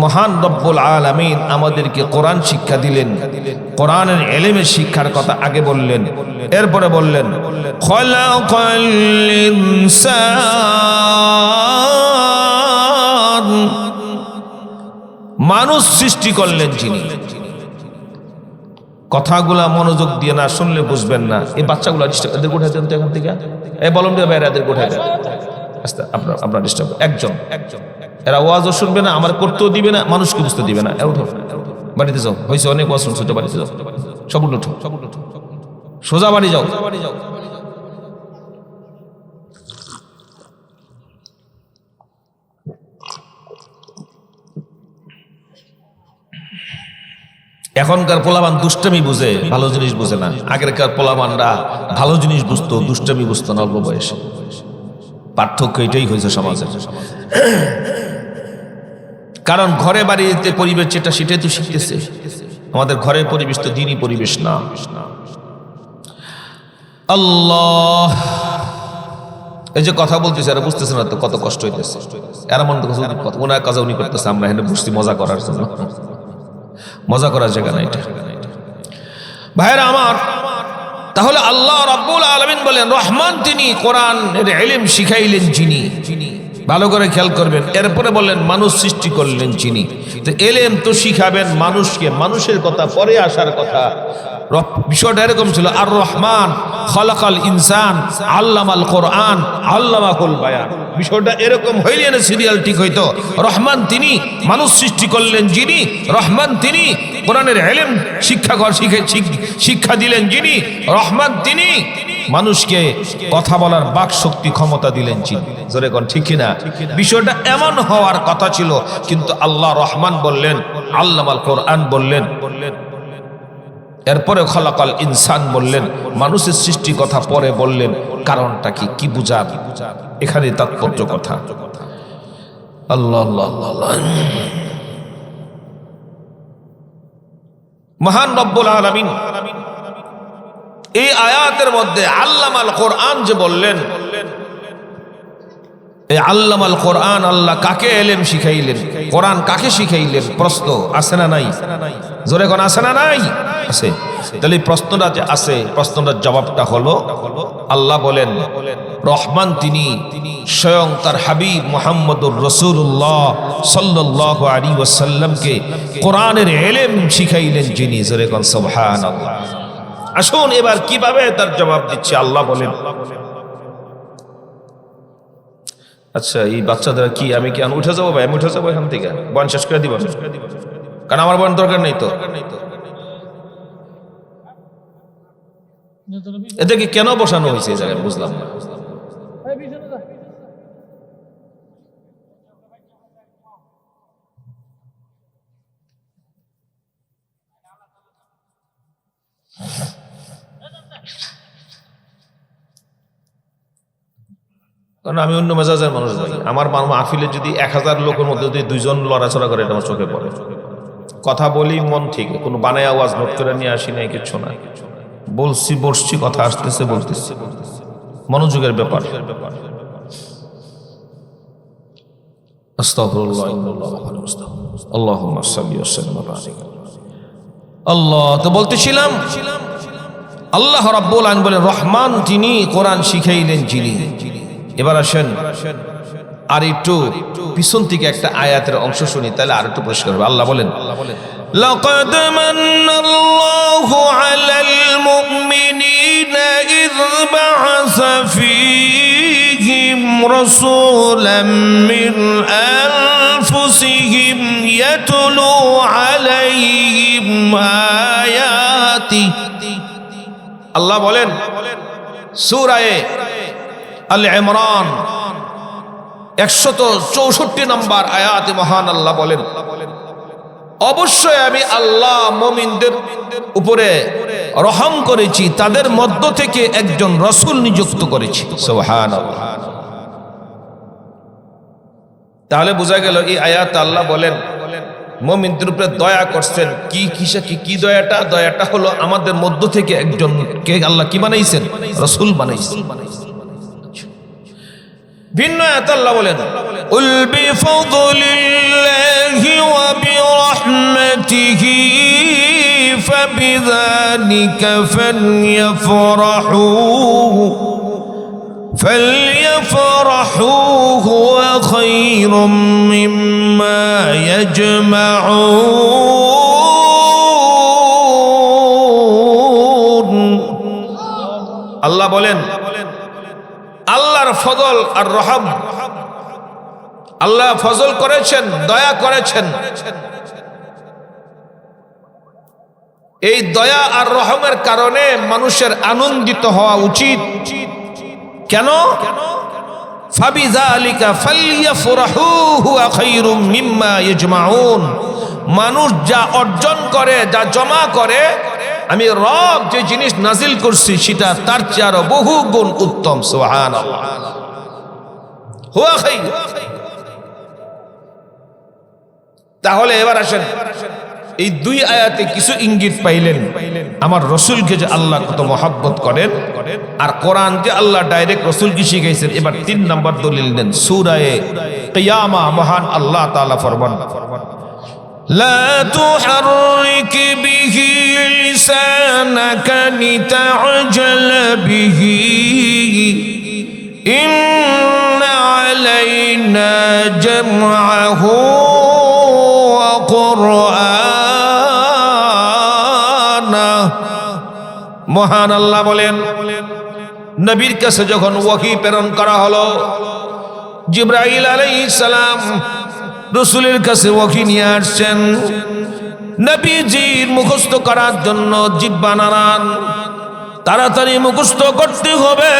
মহান রব্বুল আলামিন আমাদেরকে কোরআন শিক্ষা দিলেন। কোরআনের ইলমের শিক্ষার কথা আগে বললেন, এরপরে বললেন খলাকাল ইনসান, মানুষ সৃষ্টি করলেন যিনি। কথাগুলা মনোযোগ দিয়ে না শুনলে বুঝবেন না। এই বাচ্চাগুলো এদের কোথায় দেন তো এখান থেকে, এই বলুন বাইরে এদের কোথায় দেন। আস্তে আপনার ডিস্টার্ব। একজন এরা ওয়াজও শুনবে না, আমার করতেও দিবে না, মানুষকে বুঝতে দিবে না। উঠো বাড়িতে যাও, হয়েছে অনেক ওয়াজ শুনছো, বাড়িতে যাও, সব উঠো, সোজা বাড়ি যাও। এখনকার পোলাবান দুষ্টামি বুঝে, ভালো জিনিস বুঝে না। আগেরকার পোলাবানরা ভালো জিনিস বুঝতো, দুষ্টামি বুঝতো না অল্প বয়সে। পার্থক্য এটাই হয়েছে সমাজে। কারণ ঘরে বাড়িতে পরিবেশ যেটা সেটাই তো শিখতেছে। আমাদের ঘরের পরিবেশ তো দিনই পরিবেশ না। আল্লাহ এই যে কথা বলতেছে এরা বুঝতেছে না তো কত কষ্ট হইতেছে। এরা মনে করছে ওনার কাজে উনি করতেছে, আমরা এখানে বুঝছি মজা করার জন্য। মজা করার জায়গা না এটা ভাইরা আমার। তাহলে আল্লাহ রাব্বুল আলামিন বলেন রহমান তিনি, কোরআনের ইলম শিখাইলেন যিনি। ভালো করে খেয়াল করবেন। এরপরে বললেন মানুষ সৃষ্টি করলেন যিনি। তো ইলম তো শিখাবেন মানুষকে, মানুষের কথা পরে আসার কথা। বিষয়টা এরকম ছিল, আর রহমান খলাকাল ইনসান আল্লামাল কোরআন আল্লামাহুল বায়ান। বিষয়টা এরকম হইলে না সিরিয়াল ঠিক হইতো। রহমান তিনি, মানুষ সৃষ্টি করলেন যিনি। রহমান তিনি, কোরআনের ইলম শিক্ষা দিলেন যিনি। রহমান তিনি, মানুষকে কথা বলার বাক শক্তি ক্ষমতা দিলেন যিনি। জোরে কোন ঠিক কিনা? বিষয়টা এমন হওয়ার কথা ছিল, কিন্তু আল্লাহ রহমান বললেন, আল্লামাল কোরআন বললেন, এরপরে খলাকাল ইনসান বললেন, মানুষের সৃষ্টি কথা পরে বললেন। কারণটা কি বুঝান? এখানে তাৎপর্য কথা। আল্লাহ আল্লাহ। মহান রব্বুল আলামিন এই আয়াতের মধ্যে আল্লামাল কোরআন যে বললেন, এই আল্লামাল কোরআন, আল্লাহ কাকে ইলম শিখাইলেন? কোরআন কাকে শিখাইলেন? প্রশ্ন আছে না নাই? জোরে কোন আছে না নাই? আছে। তাহলে প্রশ্নটা যে আছে, প্রশ্নটার জবাবটা হলো আল্লাহ বলেন রহমান তিনি স্বয়ং তার হাবিব মুহাম্মদুর রাসূলুল্লাহ সাল্লাল্লাহু আলাইহি ওয়াসাল্লামকে কোরআনের ইলম শিখাইলেন যিনি। জোরে কোন সুবহানাল্লাহ। আসুন এবার কিভাবে তার জবাব দিচ্ছে আল্লাহ বলেন। আচ্ছা এই বাচ্চাদের কি আমি কি উঠে যাবো ভাই? আমি উঠে যাবো এখান থেকে, বয়ান শেষ করে দিব, কারণ আমার বয়ান দরকার নেই তো। এদেরকে কেন বসানো হয়েছে এই জায়গায় বুঝলাম না। কারণ আমি অন্য মেজাজের মানুষ ভাই। আমার মাহফিলে যদি 1000 লোকের মধ্যে যদি 2 জন লড়াচড়া করে, এটা আমার চোখে পড়ে। কথা বলি মন থেকে, কোনো বানায় আওয়াজ নোট করে নিয়ে আসি নাই, কিচ্ছু না। বসছি, কথা আসতেছে, বলতেছি, মনোযোগের ব্যাপার। আস্তাগফিরুল্লাহ, আল্লাহুম্মা সাল্লি ওয়া সাল্লিম ওয়া বারিক। আল্লাহ তো বলতেছিলাম আল্লাহ রাব্বুল আলামিন বলেন রহমান তিনি, কোরআন শিখাইলেন যিনি। এবার আসেন আর একটু পিছন থেকে একটা আয়াতের অংশ শুনি, তাহলে আর একটু পরিষ্কার হবে। আল্লাহ বলেন, লাকাদ মান্নাল্লাহু আলাল মুমিনিনা ইয বা'আসা ফীহিম রাসূলাম মিন আনফুসিহিম ইয়াতলু আলাইহিম আয়াতি। আল্লাহ বলেন সূরা আল ইমরান 164 নম্বর আয়াতে মহান আল্লাহ বলেন, অবশ্যই আমি আল্লাহ মুমিনদের উপরে রহম করেছি, তাদের মধ্য থেকে একজন রাসূল নিযুক্ত করেছি। সুবহানাল্লাহ। তাহলে বোঝা গেল এই আয়াতে আল্লাহ বলেন মুমিনদের উপরে দয়া করছেন। কি দয়াটা হলো আমাদের মধ্য থেকে একজন কে আল্লাহ কি বানাইছেন? রাসূল বানাইছেন। ভিন্ন আয়াতে আল্লাহ বলেন, উল বিফাদলিল্লাহি ওয়া বিরাহমাতিহি ফাবিযালিকা فليفرحوا هو خير مما يجمعون। আল্লাহ বলেন আল্লাহর ফজল আর রহম, আল্লাহ ফজল করেছেন, দয়া করেছেন। এই দয়া আর রহমের কারণে মানুষের আনন্দিত হওয়া উচিত। কেন? ফাবিযালিকা ফালইয়াফরাহু হুয়া খায়রুম মিম্মা ইয়াজমাউন। মানুষ যা অর্জন করে, যা জমা করে, আমি রব যে জিনিস নাজিল করছি সেটা তার চেয়ে আরো বহু গুণ উত্তম। সুবহানাল্লাহ। হুয়া খায়র। তাহলে এবার আসেন, এই দুই আয়াতে কিছু ইঙ্গিত পাইলেন আমার রসুলকে যে আল্লাহ কত মহব্বত করেন, আর কোরআন যে আল্লাহ ডাইরেক্ট রসুলকে শিখাইছেন। এবার 3 নম্বর দলিল দেন সূরা কিয়ামা। মহান আল্লাহ তাআলা ফরমান, লা তুহাররিক বিহি লিসানাকা লিতা'জাল বিহি ইন্না আলাইনা জামআহু ওয়া কুরআনা। মহান আল্লাহ বলেন নবীর কাছে যখন ওহী প্রেরণ করা হলো, জিবরাইল আলাইহিস সালাম রাসূলের কাছে ওহী নিয়ে আসছেন। নবীজির মুখস্থ করার জন্য জিহ্বা নাড়ান, তাড়াতাড়ি মুখস্থ করতে হবে।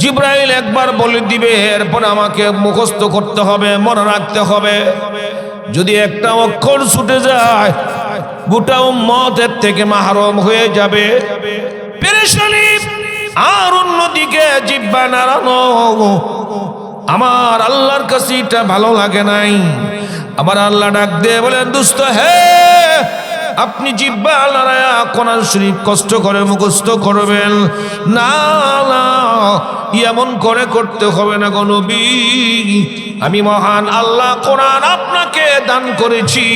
জিবরাইল একবার বলে দিবে, এরপর আমাকে মুখস্থ করতে হবে, মনে রাখতে হবে। যদি একটা অক্ষর ছুটে যায় গোটা উম্মতের থেকে মাহরুম হয়ে যাবে, পেরেশানি। আর অন্যদিকে জিহ্বা নাড়ানো আমার আল্লাহর কাছে এটা ভালো লাগে নাই। আবার আল্লাহ ডাক দিয়ে বলেন, দোস্ত হে, আপনি জিহ্বা নাড়ায়া কোরআন শরীফ কষ্ট করে মুখস্থ করবেন না, না, এমন করে করতে হবে না গো নবী। আমি মহান আল্লাহ কোরআন আপনাকে দান করেছি,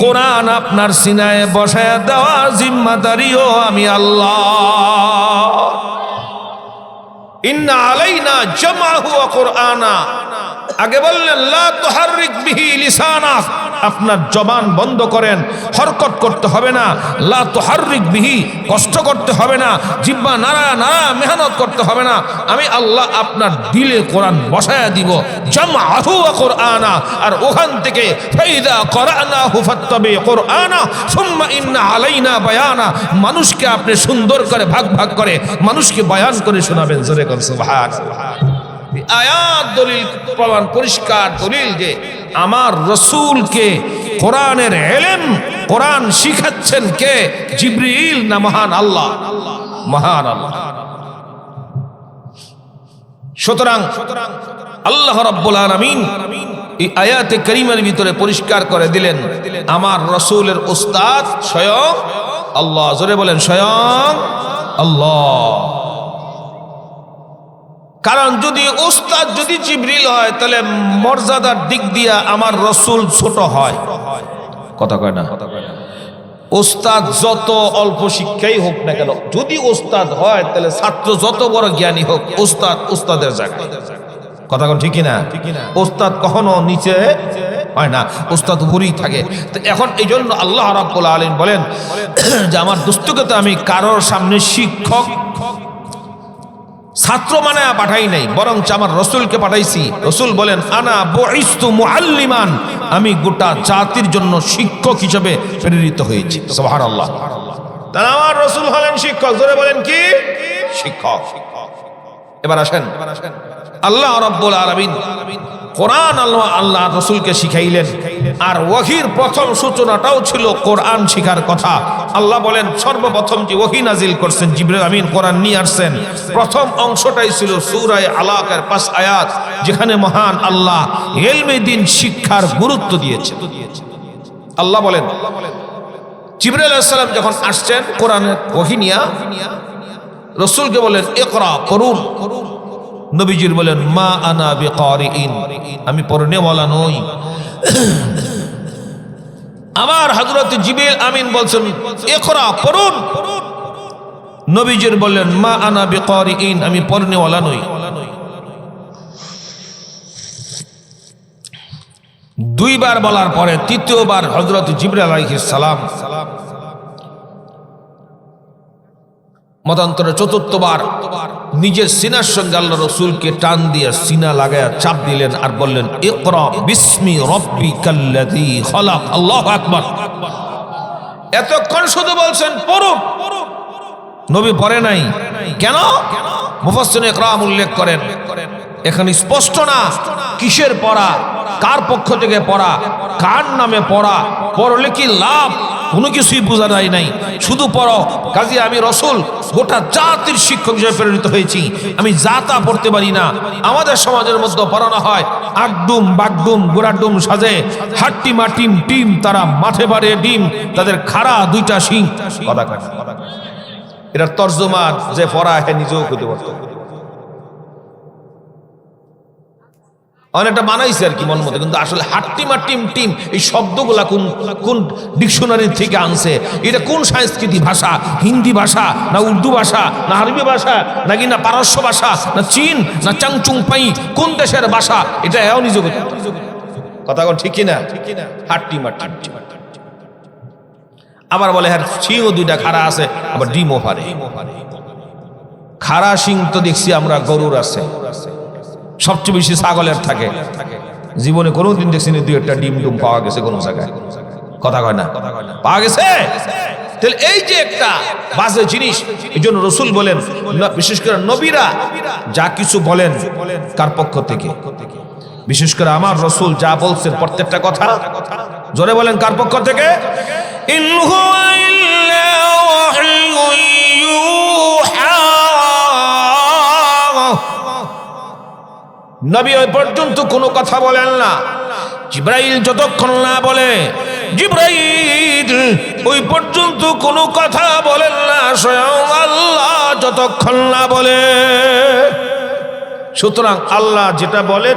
কোরআন আপনার সিনায় বসায় দেওয়া জিম্মাদারিও আমি আল্লাহ। ইন্না আলাইনা জামআহু ওয়া কুরআনা। আগে বললেন লা তুহাররিক বিহি লিসানাক, আপনার জবান বন্ধ করেন, হরকত করতে হবে না। লা তুহাররিক বিহি, কষ্ট করতে হবে না, জিহ্বা নাড়া নাড়া মেহনত করতে হবে না। আমি আল্লাহ আপনার দিলে কোরআন বসায়া দিব, জামআহু ওয়া কুরআনা। আর ওখান থেকে ফাইদা করানাহু ফাত্তাবি কুরআনা সুম্মা ইন্না আলাইনা বায়ানা। মানুষকে আপনি সুন্দর করে ভাগ ভাগ করে মানুষকে বয়ান করে শোনাবেন। জোরে কোন সুবহানাল্লাহ। আয়াত দলিল প্রমাণ পরিষ্কার দলিল যে আমার রসুলকে কোরআনের ইলম, কোরআন শিখাচ্ছেন কে? জিবরিল না মহান আল্লাহ? মহান আল্লাহ। সুতরাং আল্লাহ রাব্বুল আলামিন এই আয়াতে কারিমার ভিতরে পরিষ্কার করে দিলেন আমার রসুলের উস্তাদ স্বয়ং আল্লাহ। জোরে বলেন স্বয়ং আল্লাহ। কারণ যদি উস্তাদ যদি জিবরিল হয়, তাহলে মর্যাদার দিক দিয়া আমার রসুল ছোট হয়। কথা কয় না? উস্তাদ যত অল্প শিক্ষাই হোক না কেন, যদি উস্তাদ হয় তাহলে ছাত্র যত বড় জ্ঞানী হোক, উস্তাদ উস্তাদের জায়গায়। কথা কোন ঠিক কিনা? ওস্তাদ কখনো নিচে হয় না, ওস্তাদ উপরেই থাকে। তো এখন এই জন্য আল্লাহ রাব্বুল আলামিন বলেন যে আমার দোস্তকে তো আমি কারোর সামনে শিক্ষক ছাত্র মানে পাঠাই নাই, বরং আমার রসুলকে পাঠাইছি। রসুল বলেন আনা বুইস্তু মুআল্লিমান, আমি গোটা জাতির জন্য শিক্ষক হিসেবে প্রেরিত হয়েছি। সুবহানাল্লাহ। তাহলে আমার রসুল হলেন শিক্ষক। জোরে বলেন কি? শিক্ষক। এবার আসেন, আল্লাহ রাব্বুল আলামিন কোরআন আল্লাহ রসুলকে শিখাইলেন, আর ওহীর প্রথম সূচনাটাও ছিল কোরআন শিখার কথা। আল্লাহ বলেন সর্বপ্রথম যে ওহী নাজিল করছেন জিবরাইল আমিন কোরআন নিয়ে আসছেন, প্রথম অংশটাই ছিল সূরা আলাকের 5 আয়াত, যেখানে মহান আল্লাহ ইলমে দ্বীন শিক্ষার গুরুত্ব দিয়েছে। আল্লাহ বলেন জিবরাইল আলাইহিস সালাম যখন আসছেন কোরআনের ওহী নিয়ে, রসুলকে বলেন ইকরা, পড়ুন। নবীজির বলেন মা আনা বিকারিইন, আমি পড়নেওয়ালা নই। আমার হযরত জিবরিল আমিন বলছেন ইকরা, পড়ুন। নবীজির বললেন মা আনা বিকারিইন, আমি পড়নেওয়ালা নই। দুইবার বলার পরে তৃতীয়বার হযরত জিবরিল আলাইহিস সালাম মতান্তরে চতুর্থবার নিজের সিনার সঙ্গে আল্লাহ রসুলকে টান দিয়ে সিনা লাগায়া চাপ দিলেন আর বললেন ইকরা বিসমি রাব্বিকাল্লাযী খালাক। আল্লাহু আকবার। এতক্ষণ শুধু বলছেন পড়ুন, নবী পড়ে নাই। কেন? মুফাসসিরিন ইকরাম উল্লেখ করেন এখানে স্পষ্ট না কিসের পড়া, কার পক্ষ থেকে পড়া, কার নামে পড়া, পড়লে কি লাভ, কোনো কিছুই বোঝা যায় নাই। শুধু পড়ো। কাজী আমি রসুল গোটা জাতির শিক্ষক হিসেবে প্রেরিত হয়েছি। আমি জাতা পড়তে পারি না। আমাদের সমাজের মধ্যে পড়ানো হয় আগডুম বাগডুম গোড়াডুম সাজে, হাট্টি মাটিম টিম, তারা মাঠে বাড়ে ডিম, তাদের খাড়া দুইটা শিং। কথা কথা এটার তর্জমা যে পড়া হে নিজেও করতে পারত, অনেকটা বানাইছে আর কি মন মতো, কিন্তু আসলে হাট্টিমা টিম টিম এই শব্দগুলা কোন কোন ডিকশনারি থেকে আনছে, এটা কোন সংস্কৃতি ভাষা, হিন্দি ভাষা না উর্দু ভাষা না আরবি ভাষা নাকি না পারস্য ভাষা না চীন না চাংচুং পাই, কোন দেশের ভাষা, এটা এও নিজ কথা কোন ঠিক কিনা? হাট্টিমা টিম। আবার বলে হ্যাঁ সিংও দুইটা খাড়া আছে, আবার ডিমও পারে। খাড়া সিং তো দেখছি আমরা গরুর আছে, সবচেয়ে বেশি ছাগলের থাকে। জীবনে কোনোদিন দেখছি না দুই একটা ডিম ডুম পাওয়া গেছে কোন জায়গায়। কথা কয় না? পাওয়া গেছে। তাহলে এই যে একটা বাজে জিনিস, এই জন্য রসুল বলেন বিশেষ করে নবীরা যা কিছু বলেন কার পক্ষ থেকে, বিশেষ করে আমার রসুল যা বলছেন প্রত্যেকটা কথা জোরে বলেন কার পক্ষ থেকে? ইন হুয়া ইল্লা ওয়াহয়ুন ইউহা। নবী ওই পর্যন্ত কোনো কথা বলেন না। জিবরাইল যতক্ষণ না বলে, জিবরাইল ওই পর্যন্ত কোনো কথা বলেন না, স্বয়ং আল্লাহ যতক্ষণ না বলে। সুতরাং আল্লাহ যেটা বলে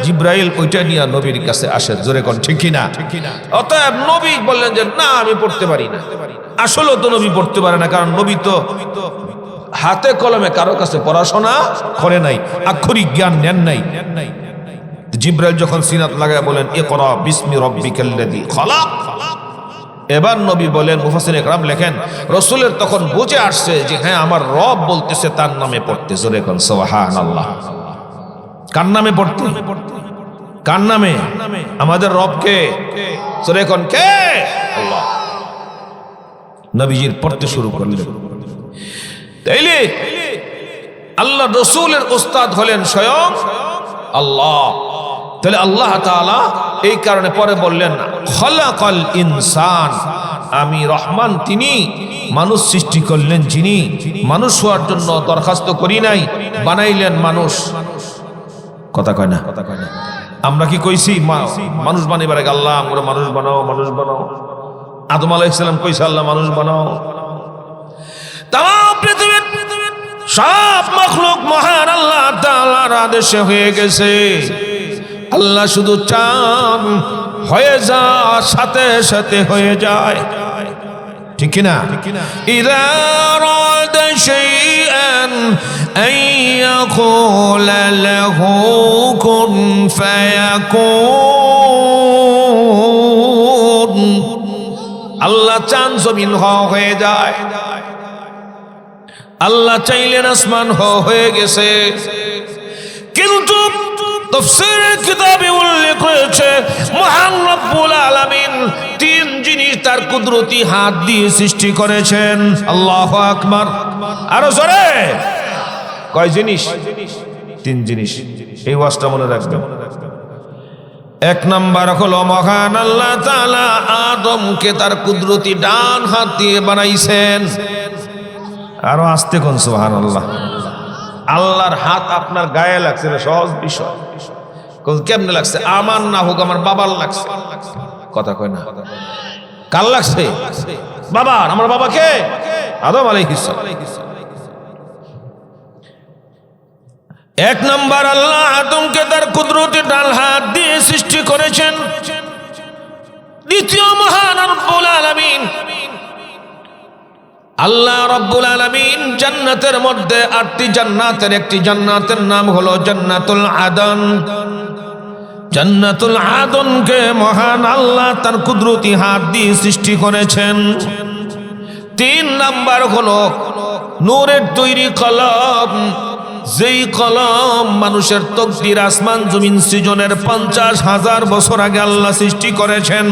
জিবরাইল ওইটা নিয়ে নবীর কাছে আসে। জোরে কোন ঠিক কিনা? অতএব নবী বললেন যে না আমি পড়তে পারি না। আসলে তো নবী পড়তে পারে না, কারণ নবী তো হাতে কলমে কারো কাছে পড়াশোনা করে নাই, আক্ষরিক জ্ঞান নেন নাই। জিবরাইল যখন সিনাত লাগায় বলেন ইকরা বিসমি রাব্বিকাল্লাযী খালাক, এবার নবী বলেন, মুফাসসিরিন ইকরাম লেখেন রাসূলের তখন বুঝে আসছে যে হ্যাঁ আমার রব বলতেছে তার নামে পড়তে। জোরে কোন সুবহানাল্লাহ। কার নামে পড়তে? কার নামে? আমাদের রবকে। জোরে কোন কে? আল্লাহ। নবীজির পড়তে শুরু করলেন। তাইলে আল্লাহ রসুলের উস্তাদ হলেন স্বয়ং আল্লাহ। তাহলে আল্লাহ তাআলা এই কারণে পরে বললেন খালাকাল ইনসান, আমি রহমান, তিনি মানুষ সৃষ্টি করলেন, যিনি মানুষ হওয়ার জন্য দরখাস্ত করি নাই, বানাইলেন মানুষ। কথা কয় না? আমরা কি কইছি মানুষ বানাইবার আগে আল্লাহ আমরা মানুষ বানাও মানুষ বানাও? আদম আলাইহিস সালাম কইছে আল্লাহ মানুষ বানাও। তাম পৃথিবীর সব মাখলুক মহান আল্লাহ তাআলার আদেশে হয়ে গেছে। আল্লাহ শুধু চান হয়ে যা, সাথে সাথে হয়ে যায়। ঠিক কিনা? ইযা আরাদা শাইআন আন ইয়াকুলা লাহু কুন ফায়াকুন। আল্লাহ চান জমিন হয়ে যায়, আল্লাহ চাইলেন আসমান হয়ে গেছে। কিন্তু তাফসীরের কিতাবে উল্লেখ হয়েছে মহান রব্বুল আলামিন তিন জিনিস তার কুদরতি হাত দিয়ে সৃষ্টি করেছেন। আল্লাহু আকবার। আরো জোরে। কয় জিনিস? তিন জিনিস। এই ওয়াজটা মনে রাখবেন। এক নাম্বার হলো মহান আল্লাহ তাআলা আদমকে তার কুদরতি ডান হাত দিয়ে বানাইছেন। আরো আস্তে কোন সুবহানাল্লাহ। আল্লাহর হাত আপনার গায়ে লাগছে না, সহজ বিষয়। কেমনে লাগছে? আমার না হোক, আমার বাবার লাগছে। কথা কয় না? কার লাগছে? বাবার। আমার বাবাকে আদম আলাইহিস সালাম। এক নাম্বার আল্লাহ আদমকে তার কুদরতি ডান হাত দিয়ে সৃষ্টি করেছেন। দ্বিতীয় মহান রব্বুল আলামিন আল্লাহ রব্বুল আলামিন জান্নাতের মধ্যে 8টি জান্নাতের একটি জান্নাতের নাম হলো জান্নাতুল আদন। জান্নাতুল আদনকে মহান আল্লাহ তার কুদরতি হাত দিয়ে সৃষ্টি করেছেন। 3 নাম্বার হলো নূরের তৈরি কলম। যেই কলম মানুষের তকদির আসমান জমিন সৃজনের 50,000 বছর আগে আল্লাহ সৃষ্টি করেছেন।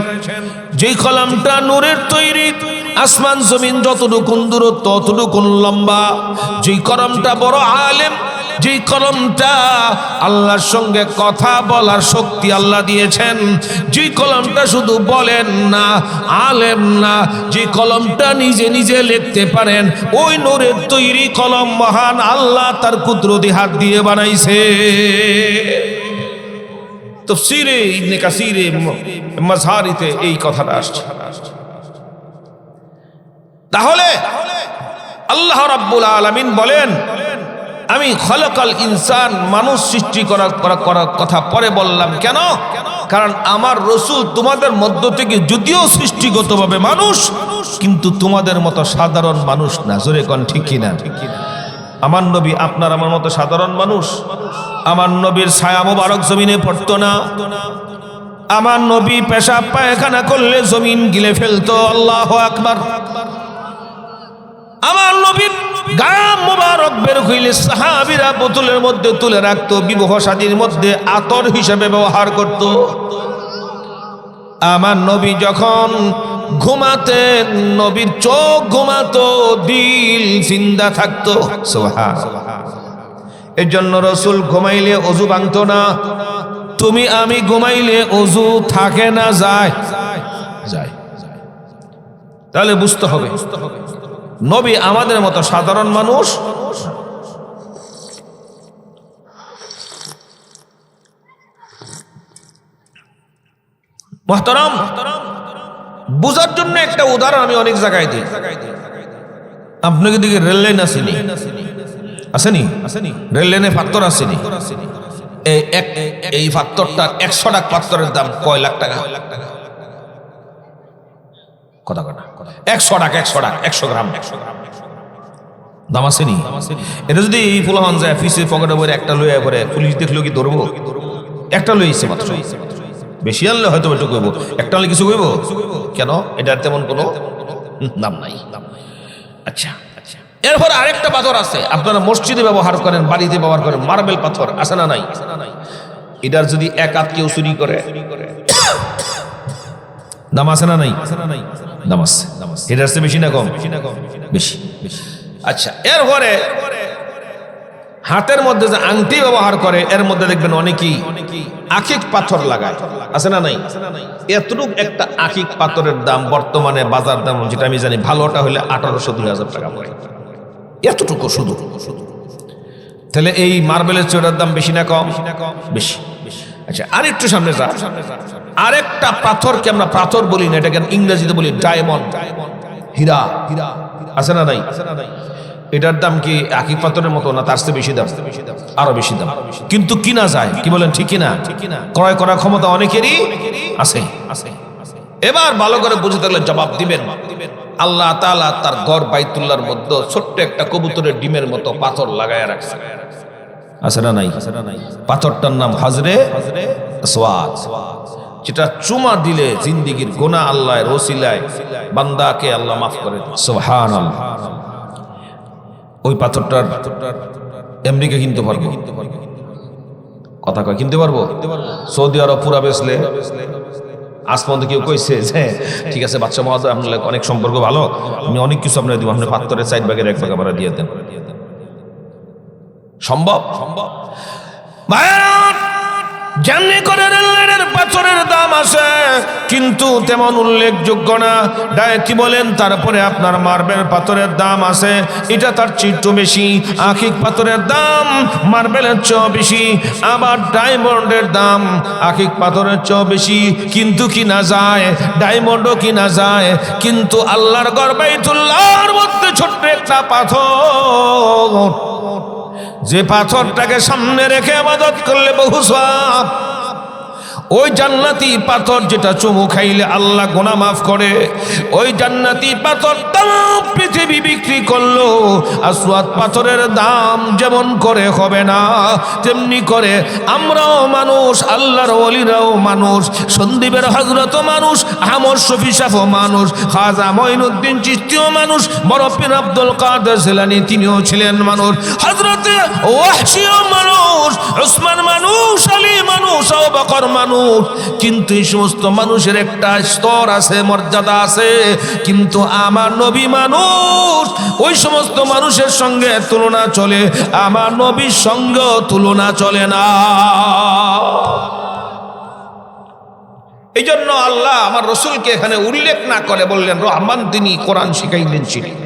যেই কলমটা নূরের তৈরি, আসমান জমিন যতটুকু দূরত্ব ততটুকু লম্বা। যেই কলমটা বড় আলেম, যেই কলমটা আল্লাহর সঙ্গে কথা বলার শক্তি আল্লাহ দিয়েছেন। যেই কলমটা শুধু বলেন না, আলেম না, যে কলমটা নিজে নিজে লিখতে পারেন, ওই নূরের তৈরি কলম মহান আল্লাহ তার কুদরতি হাত দিয়ে বানাইছে। তাফসীরে ইবনে কাসীরে মাযহারিতে এই কথাটা আসছে। তাহলে আল্লাহ রাব্বুল আলামিন বলেন, আমি খলকাল ইনসান, মানুষ সৃষ্টি করার কথা পরে বললাম। কেন? কারণ আমার রসুল তোমাদের মধ্য থেকে যদিও সৃষ্টিগতভাবে মানুষ, কিন্তু তোমাদের মতো সাধারণ মানুষ না। জোরে কোন ঠিক কিনা? আমার নবী আপনার আমার মতো সাধারণ মানুষ। আমার নবীর ছায়া মোবারক জমিনে পড়তো না। আমার নবী পেশাব পায়খানা করলে জমিন গিলে ফেলতো। আল্লাহু আকবার। আমার নবীর গাম মোবারক বের হইলে সাহাবীরা বোতলের মধ্যে তুলে রাখতো, বিবাহ শাদীর মধ্যে আতর হিসেবে ব্যবহার করত। আমার নবী যখন ঘুমাতেন, নবীর চোখ ঘুমাতো, দিল জিন্দা থাকতো। সুবহানাল্লাহ। এর জন্য রাসূল ঘুমাইলে ওযু ভাঙতো না। তুমি আমি ঘুমাইলে ওযু থাকে না, যায়। তাহলে বুঝতে হবে নবী আমাদের মতো সাধারণ মানুষ। মুহতারাম, বুঝার জন্য একটা উদাহরণ আমি অনেক জায়গায় দিই। আপনাকে দিকে রেল লাইন আসেনি? রেল লাইনে পাথর আসেনি? এই পাথরটা 100 টাকা পাথরের দাম কয় লাখ টাকা? কথা কথা 100 টাকা, 100 গ্রাম দাম আসেনি? এটা যদি এই ফুলহান যায় ফিসে পকেটে ভরে একটা লইয়া পরে পুলিশ দেখলো কি ধরবো? একটা লইছে মাত্র। বেশি আনলে হয়তো একটু কইব, একটা আনলে কিছু কইব কেন? এটার তেমন কোনো দাম নাই। আচ্ছা, এরপর আরেকটা পাথর আছে, আপনারা মসজিদে ব্যবহার করেন, বাড়িতে ব্যবহার করেন, মার্বেল পাথর আছে না নাই? এটার যদি এক হাত কেউ চুরি করে, দাম আছে না নাই? দাম আছে। এটার চেয়ে বেশি না কম? বেশি। আচ্ছা, এরপরে হাতের মধ্যে যে আংটি ব্যবহার করে, এর মধ্যে দেখবেন অনেকেই আকিক পাথর লাগায়, আছে না নাই? এতটুক একটা আকিক পাথরের দাম বর্তমানে বাজার দাম, যেটা আমি জানি ভালোটা হলে 1800-2000 টাকা পড়ে। এতটুকু শুধু। তাহলে এই মার্বেলের চোরার দাম বেশি না কম? বেশি। আচ্ছা, আরেকটু সামনে যা, আরেকটা পাথরকে আমরা পাথর বলি না, এটাকে ইংরেজিতে বলি ডায়মন্ড, হীরা, আছে না নাই? এটার দাম কি আকিক পাথরের মতো না? তার চেয়ে বেশি দাম, আরো বেশি দাম। কিন্তু কিনা যায়, কি বলেন ঠিক কিনা? ক্রয় করার ক্ষমতা অনেকেরই আছে। এবার ভালো করে বুঝে থাকলে জবাব দিবেন। আল্লাহ তাআলা তার ঘর বাইতুল্লাহর মধ্যে ছোট্ট একটা কবুতরের ডিমের মতো পাথর লাগায় রাখছে, আছে না নাই? পাথরটার নাম হাজরে আসওয়াদ, যেটা চুমা দিলে জিন্দেগীর গুনাহ আল্লাহর ওসিলায় বান্দাকে আল্লাহ মাফ করে দেন। সুবহানাল্লাহ। ওই পাথরটার আমেরিকা কিনতে পারবো, কথা কয় কিনতে পারবো? সৌদি আরব পুরা বেচলে আজ পর্যন্ত কেউ কইছে যে ঠিক আছে বাদশা মহোদয় আপনার অনেক সম্পর্ক ভালো, আমি অনেক কিছু আপনার দিব, আপনার পাথরের 4 ভাগের 1 ভাগ আমরা দিয়ে দেন? সম্ভব? যেমনি করে রেলের পাথরের দাম আছে কিন্তু তেমন উল্লেখযোগ্য না। ডায়েতি বলেন তারপরে আপনার মার্বেল পাথরের দাম আছে, এটা তার চেয়ে একটু বেশি। আখিক পাথরের দাম মার্বেলের চেয়েও বেশি, আবার ডায়মন্ডের দাম আখিক পাথরের চেয়েও বেশি। কিন্তু কিনা যায়, ডায়মন্ডও কিনা যায়, কিন্তু আল্লাহর ঘর বাইতুল্লাহর মধ্যে ছোট্ট একটা পাথর, যে পাথরটাকে সামনে রেখে ইবাদত করলে বহু সওয়াব। ওই জান্নাতি পাথর যেটা চুমু খাইলে আল্লাহ গুনাহ মাফ করে, ওই জান্নাতি পাথরটা পৃথিবী বিক্রি করলো আসওয়াদ পাথরের দাম যেমন করে হবে না, তেমনি করে আমরাও মানুষ, আল্লাহর ওলিরাও মানুষ, সন্দীপের হযরতও মানুষ, আহমদ শফি সাহও মানুষ, খাজা মঈনুদ্দিন চিশতিও মানুষ, বড় পীর আব্দুল কাদের জিলানী তিনিও ছিলেন মানুষ, হযরতে ওয়াহশিও মানুষ, উসমান মানুষ, আলী মানুষ, আবু বকর মানুষ। কিন্তু এই সমস্ত মানুষের একটা স্তর আছে, মর্যাদা আছে, কিন্তু আমার নবী মানুষ, ওই সমস্ত মানুষের সঙ্গে তুলনা চলে, আমার নবীর সঙ্গে তুলনা চলে না। এই জন্য আল্লাহ আমার রসুলকে এখানে উল্লেখ না করে বললেন রহমান, তিনি কোরআন শিখাইলেন ছিলেন।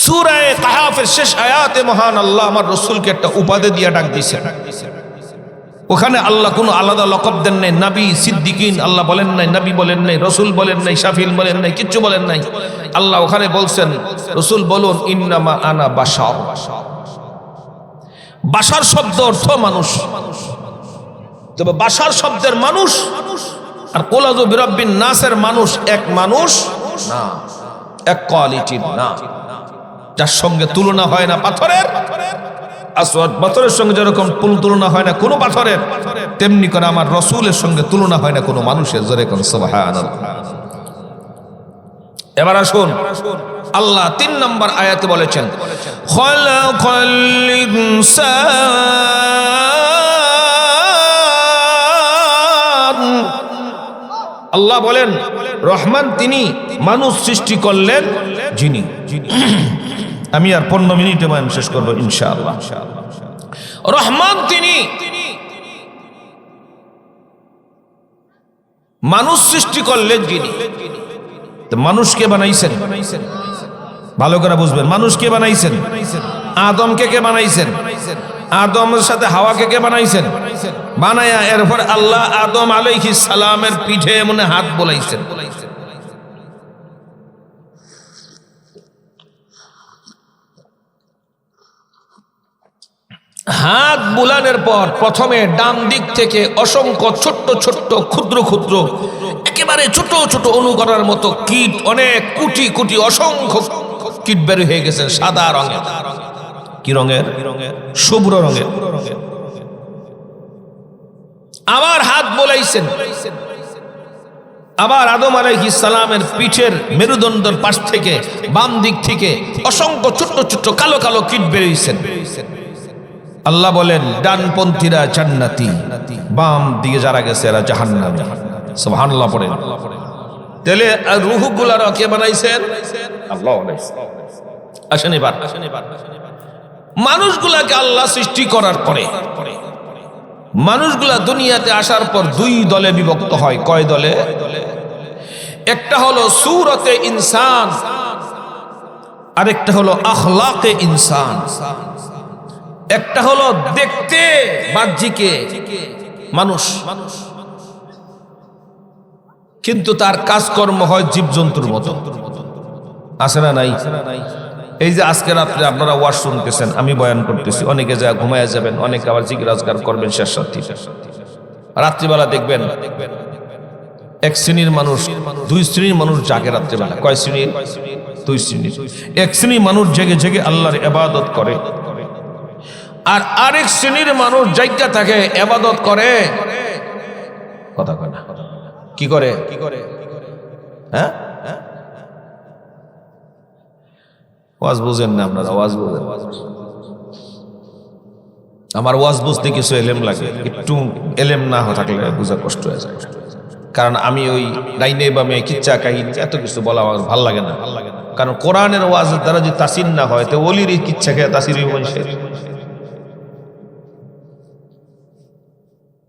সূরা কাহফের শেষ আয়াতে মহান আল্লাহ আমার রসুলকে একটা উপাধি দিয়ে ডাক দিয়েছেন। ওখানে আল্লাহ কোনো আলাদা লকব দেন নাই, নবী, সিদ্দিকিন আল্লাহ বলেন নাই, নবী বলেন নাই, রসুল বলেন নাই, শাফিল বলেন নাই, কিচ্ছু বলেন নাই। আল্লাহ ওখানে বলছেন রসুল বলুন ইন্নামা আনা বাশার। বাশার শব্দ অর্থ মানুষ, তবে বাশার শব্দের মানুষ আর কুলাযু বিরাব্বিন নাসের মানুষ এক মানুষ না, এক কোয়ালিটির না, যার সঙ্গে তুলনা হয় না পাথরের। আসওয়াদ পাথরের সঙ্গে যেরকম তুলনা হয় না কোনো পাথরের, তেমনি করে আমার রসুলের সঙ্গে তুলনা হয় না কোনো মানুষের। জোরে কোন সুবহানাল্লাহ। এবার আসুন আল্লাহ 3 নম্বর আয়াতে বলেছেন খালাকাল ইনসান। আল্লাহ বলেন রহমান তিনি মানুষ সৃষ্টি করলেন, যিনি, আমি আর 15 মিনিটে বয়ান শেষ করবো ইনশাআল্লাহ। রহমান তিনি মানুষ সৃষ্টি করলেন, যিনি। মানুষকে বানাইছেন, ভালো করে বুঝবেন, মানুষকে বানাইছেন। আদমকে কে বানাইছেন? আদমের সাথে হাওয়াকে কে বানাইছেন? বানায়া এরপর আল্লাহ আদম আলাইহিস সালামের পিঠে মনে হাত বোলাইছেন। হাত বুলানোর পর প্রথমে ডান দিক থেকে অসংখ্য ছোট্ট ছোট্ট ক্ষুদ্র ক্ষুদ্র একেবারে ছোট ছোট অণু করার মতো কীট, অনেক কোটি কোটি অসংখ্য কীট বের হয়ে গেছে সাদা রঙের। কি রঙের? শুভ্র রঙের। আবার হাত বোলাইছেন, আবার আদম আলাইহিস সালামের পিঠের মেরুদণ্ডের পাশ থেকে বাম দিক থেকে অসংখ্য ছোট্ট ছোট্ট কালো কালো কীট বের হইছেন। আল্লাহ বলেন ডানপন্থীরা জান্নাতি, বাম দিকে যারা গেছে এরা জাহান্নামী। সুবহানাল্লাহ পড়েন। তাহলে রূহগুলার কে বানাইছেন? আল্লাহ বানাইছেন। আসেন এবার মানুষগুলাকে আল্লাহ সৃষ্টি করার পরে মানুষগুলা দুনিয়াতে আসার পর 2 দলে বিভক্ত হয়। কয় দলে? একটা হলো সূরতে ইনসান, আরেকটা হলো আখলাকে ইনসান। একটা হলো দেখতে বাহ্যিকে মানুষ, কিন্তু তার কাজকর্ম হয় জীবজন্তুর মতো। আছে না নাই? এই যে আজকে রাত্রে আপনারা ওয়াজ শুনতেছেন, আমি বয়ান করতেছি, অনেকে যা ঘুমায় যাবেন, অনেকে আবার জিকির আজকার করবেন শেষ রাত্রি। রাত্রিবেলা দেখবেন এক শ্রেণীর মানুষ, দুই শ্রেণীর মানুষ জাগে রাত্রিবেলা। কয় শ্রেণীর? দুই শ্রেণীর। এক শ্রেণীর মানুষ জেগে জেগে আল্লাহর ইবাদত করে, আর আরেক শ্রেণীর মানুষ জায়গা থাকে ইবাদত করে। কথা কয় না? কি করে? হ্যাঁ, ওয়াজ বুঝেন না আপনারা? ওয়াজ বুঝেন? আমার ওয়াজ বুঝতে কিছু এলেম লাগে, একটু এলেম না থাকলে বোঝা কষ্ট হয়ে যায়। কারণ আমি ওই ডাইনে বামে কিচ্ছা কাহিনী এত কিছু বলা আমার ভাল লাগে না। কারণ কোরআনের ওয়াজের দ্বারা যদি তাসির না হয় তো ওলির কিচ্ছা খেয়ে তাসির মানুষের।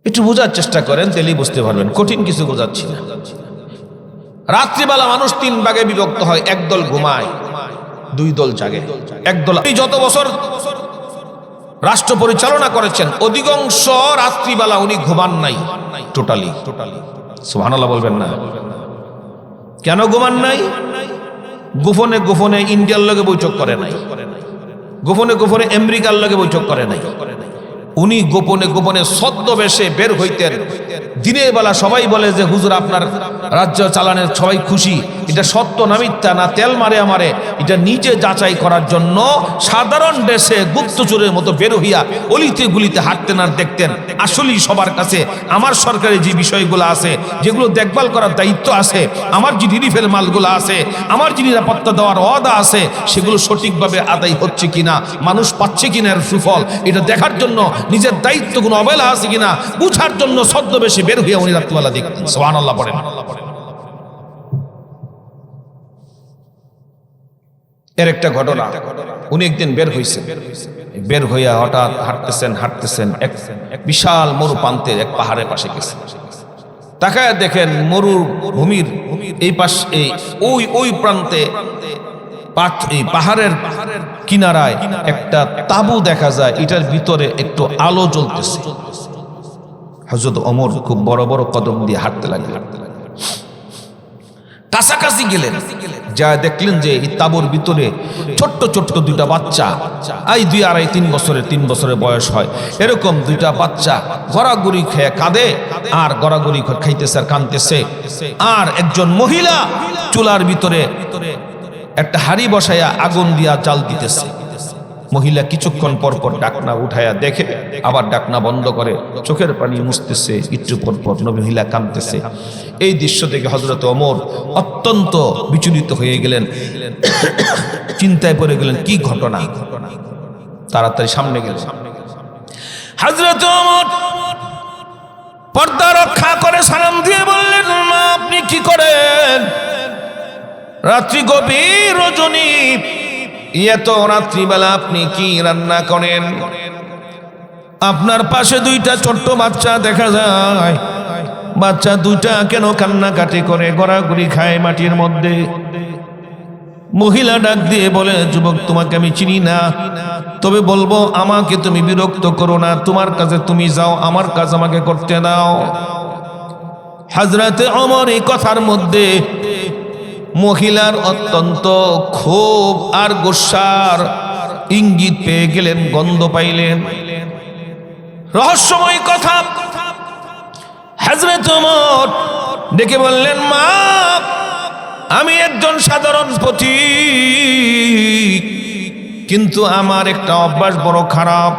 একটু বোঝার চেষ্টা করেন, তেলি বুঝতে পারবেন। কঠিন কিছু বোঝাচ্ছি না। রাত্রিবেলা মানুষ তিন ভাগে বিভক্ত হয়। একদল ঘুমায়, দুই দল জাগে। একদল, যত বছর রাষ্ট্র পরিচালনা করেছেন অধিকাংশ রাত্রিবেলা উনি ঘুমান নাই, টোটালি। সুবহানাল্লাহ বলবেন না? কেন ঘুমান নাই? গোপনে গোপনে ইন্ডিয়ার লগে বৈঠক করে নাই, গোপনে গোপনে আমেরিকার লগে বৈঠক করে নাই। উনি গোপনে গোপনে ছদ্মবেশে বের হইতেন। দিনের বেলা সবাই বলে যে হুজুর আপনার রাজ্য চালানের সবাই খুশি, এটা সত্য না মিথ্যা, না তেল মারে আমারে, এটা নিজে যাচাই করার জন্য সাধারণ দেশে গুপ্তচোরের মতো বের হইয়া অলিতে গুলিতে হাঁটতেন আর দেখতেন আসলেই সবার কাছে আমার সরকারি যে বিষয়গুলো আছে, যেগুলো দেখভাল করার দায়িত্ব আছে, আমার যে রিলিফের মালগুলো আছে, আমার যে নিরাপত্তা দেওয়ার ওয়াদা আছে, সেগুলো সঠিকভাবে আদায় হচ্ছে কিনা, মানুষ পাচ্ছে কিনা এর সুফল, এটা দেখার জন্য নিজের দায়িত্ব কোনো অবহেলা আছে কিনা বুঝার জন্য ছদ্মবেশে বের হইয়া উনি রাত্রিবেলা দেখতেন। সুবহানাল্লাহ পড়েন। এর একটা ঘটনা, উনি একদিন বের হইছেন, বের হইয়া হঠাৎ হাঁটতেছেন এক বিশাল মরু প্রান্তের এক পাহাড়ের পাশে গেছেন। তাকায় দেখেন মরুভূমির এই পাশে ওই প্রান্তে এই পাহাড়ের কিনারায় একটা তাঁবু দেখা যায়, এটার ভিতরে একটু আলো জ্বলতেছে। হযরত ওমর খুব বড় বড় কদম দিয়ে হাঁটতে লাগলেন। কাছাকাছি গেলেন, যা দেখলেন যে এই তাঁবুর ভিতরে ছোট্ট ছোট্ট দুইটা বাচ্চা, এই 2-3 বছরের বয়স হয় এরকম দুইটা বাচ্চা গড়াগড়ি খেয়ে কাঁদে, আর গড়াগড়ি খাইতেছে আর কাঁদতেছে। আর একজন মহিলা চুলার ভিতরে একটা হাড়ি বসাইয়া আগুন দিয়া জাল দিতেছে। মহিলা কিছুক্ষণ পর পর ডাকনা উঠাইয়া দেখে, আবার ডাকনা বন্ধ করে চোখের পানি মুছতেছে, একটু পর পর মহিলা কাঁদতেছে। এই দৃশ্য দেখে হযরত ওমর অত্যন্ত বিচলিত হয়ে গেলেন, চিন্তায় পড়ে গেলেন কি ঘটনা। তাড়াতাড়ি সামনে গেলেন। হযরত ওমর পর্দা রক্ষা করে সালাম দিয়ে বললেন, মা আপনি কি করেন? রাত্রি গভীর রজনী, এত রাত্রিবেলা আপনি কি রান্না করেন? আপনার পাশে দুইটা ছোট্ট বাচ্চা দেখা যায়, বাচ্চা দুইটা কেন কান্নাকাটি করে গড়াগড়ি খায় মাটির মধ্যে? মহিলা ডাক দিয়ে বলে, যুবক তোমাকে আমি চিনি না, তবে বলবো আমাকে তুমি বিরক্ত করো না, তোমার কাজে তুমি যাও, আমার কাজ আমাকে করতে দাও। হযরতে ওমর এই কথার মধ্যে মহিলার অত্যন্ত ক্ষোভ আর গোসার ইঙ্গিত পেয়ে গেলেন, গন্ধ পাইলেন। রহস্যময় কথা। হযরত ওমর ডেকে বললেন, মা আমি একজন সাধারণ পথিক, কিন্তু আমার একটা অভ্যাস বড় খারাপ।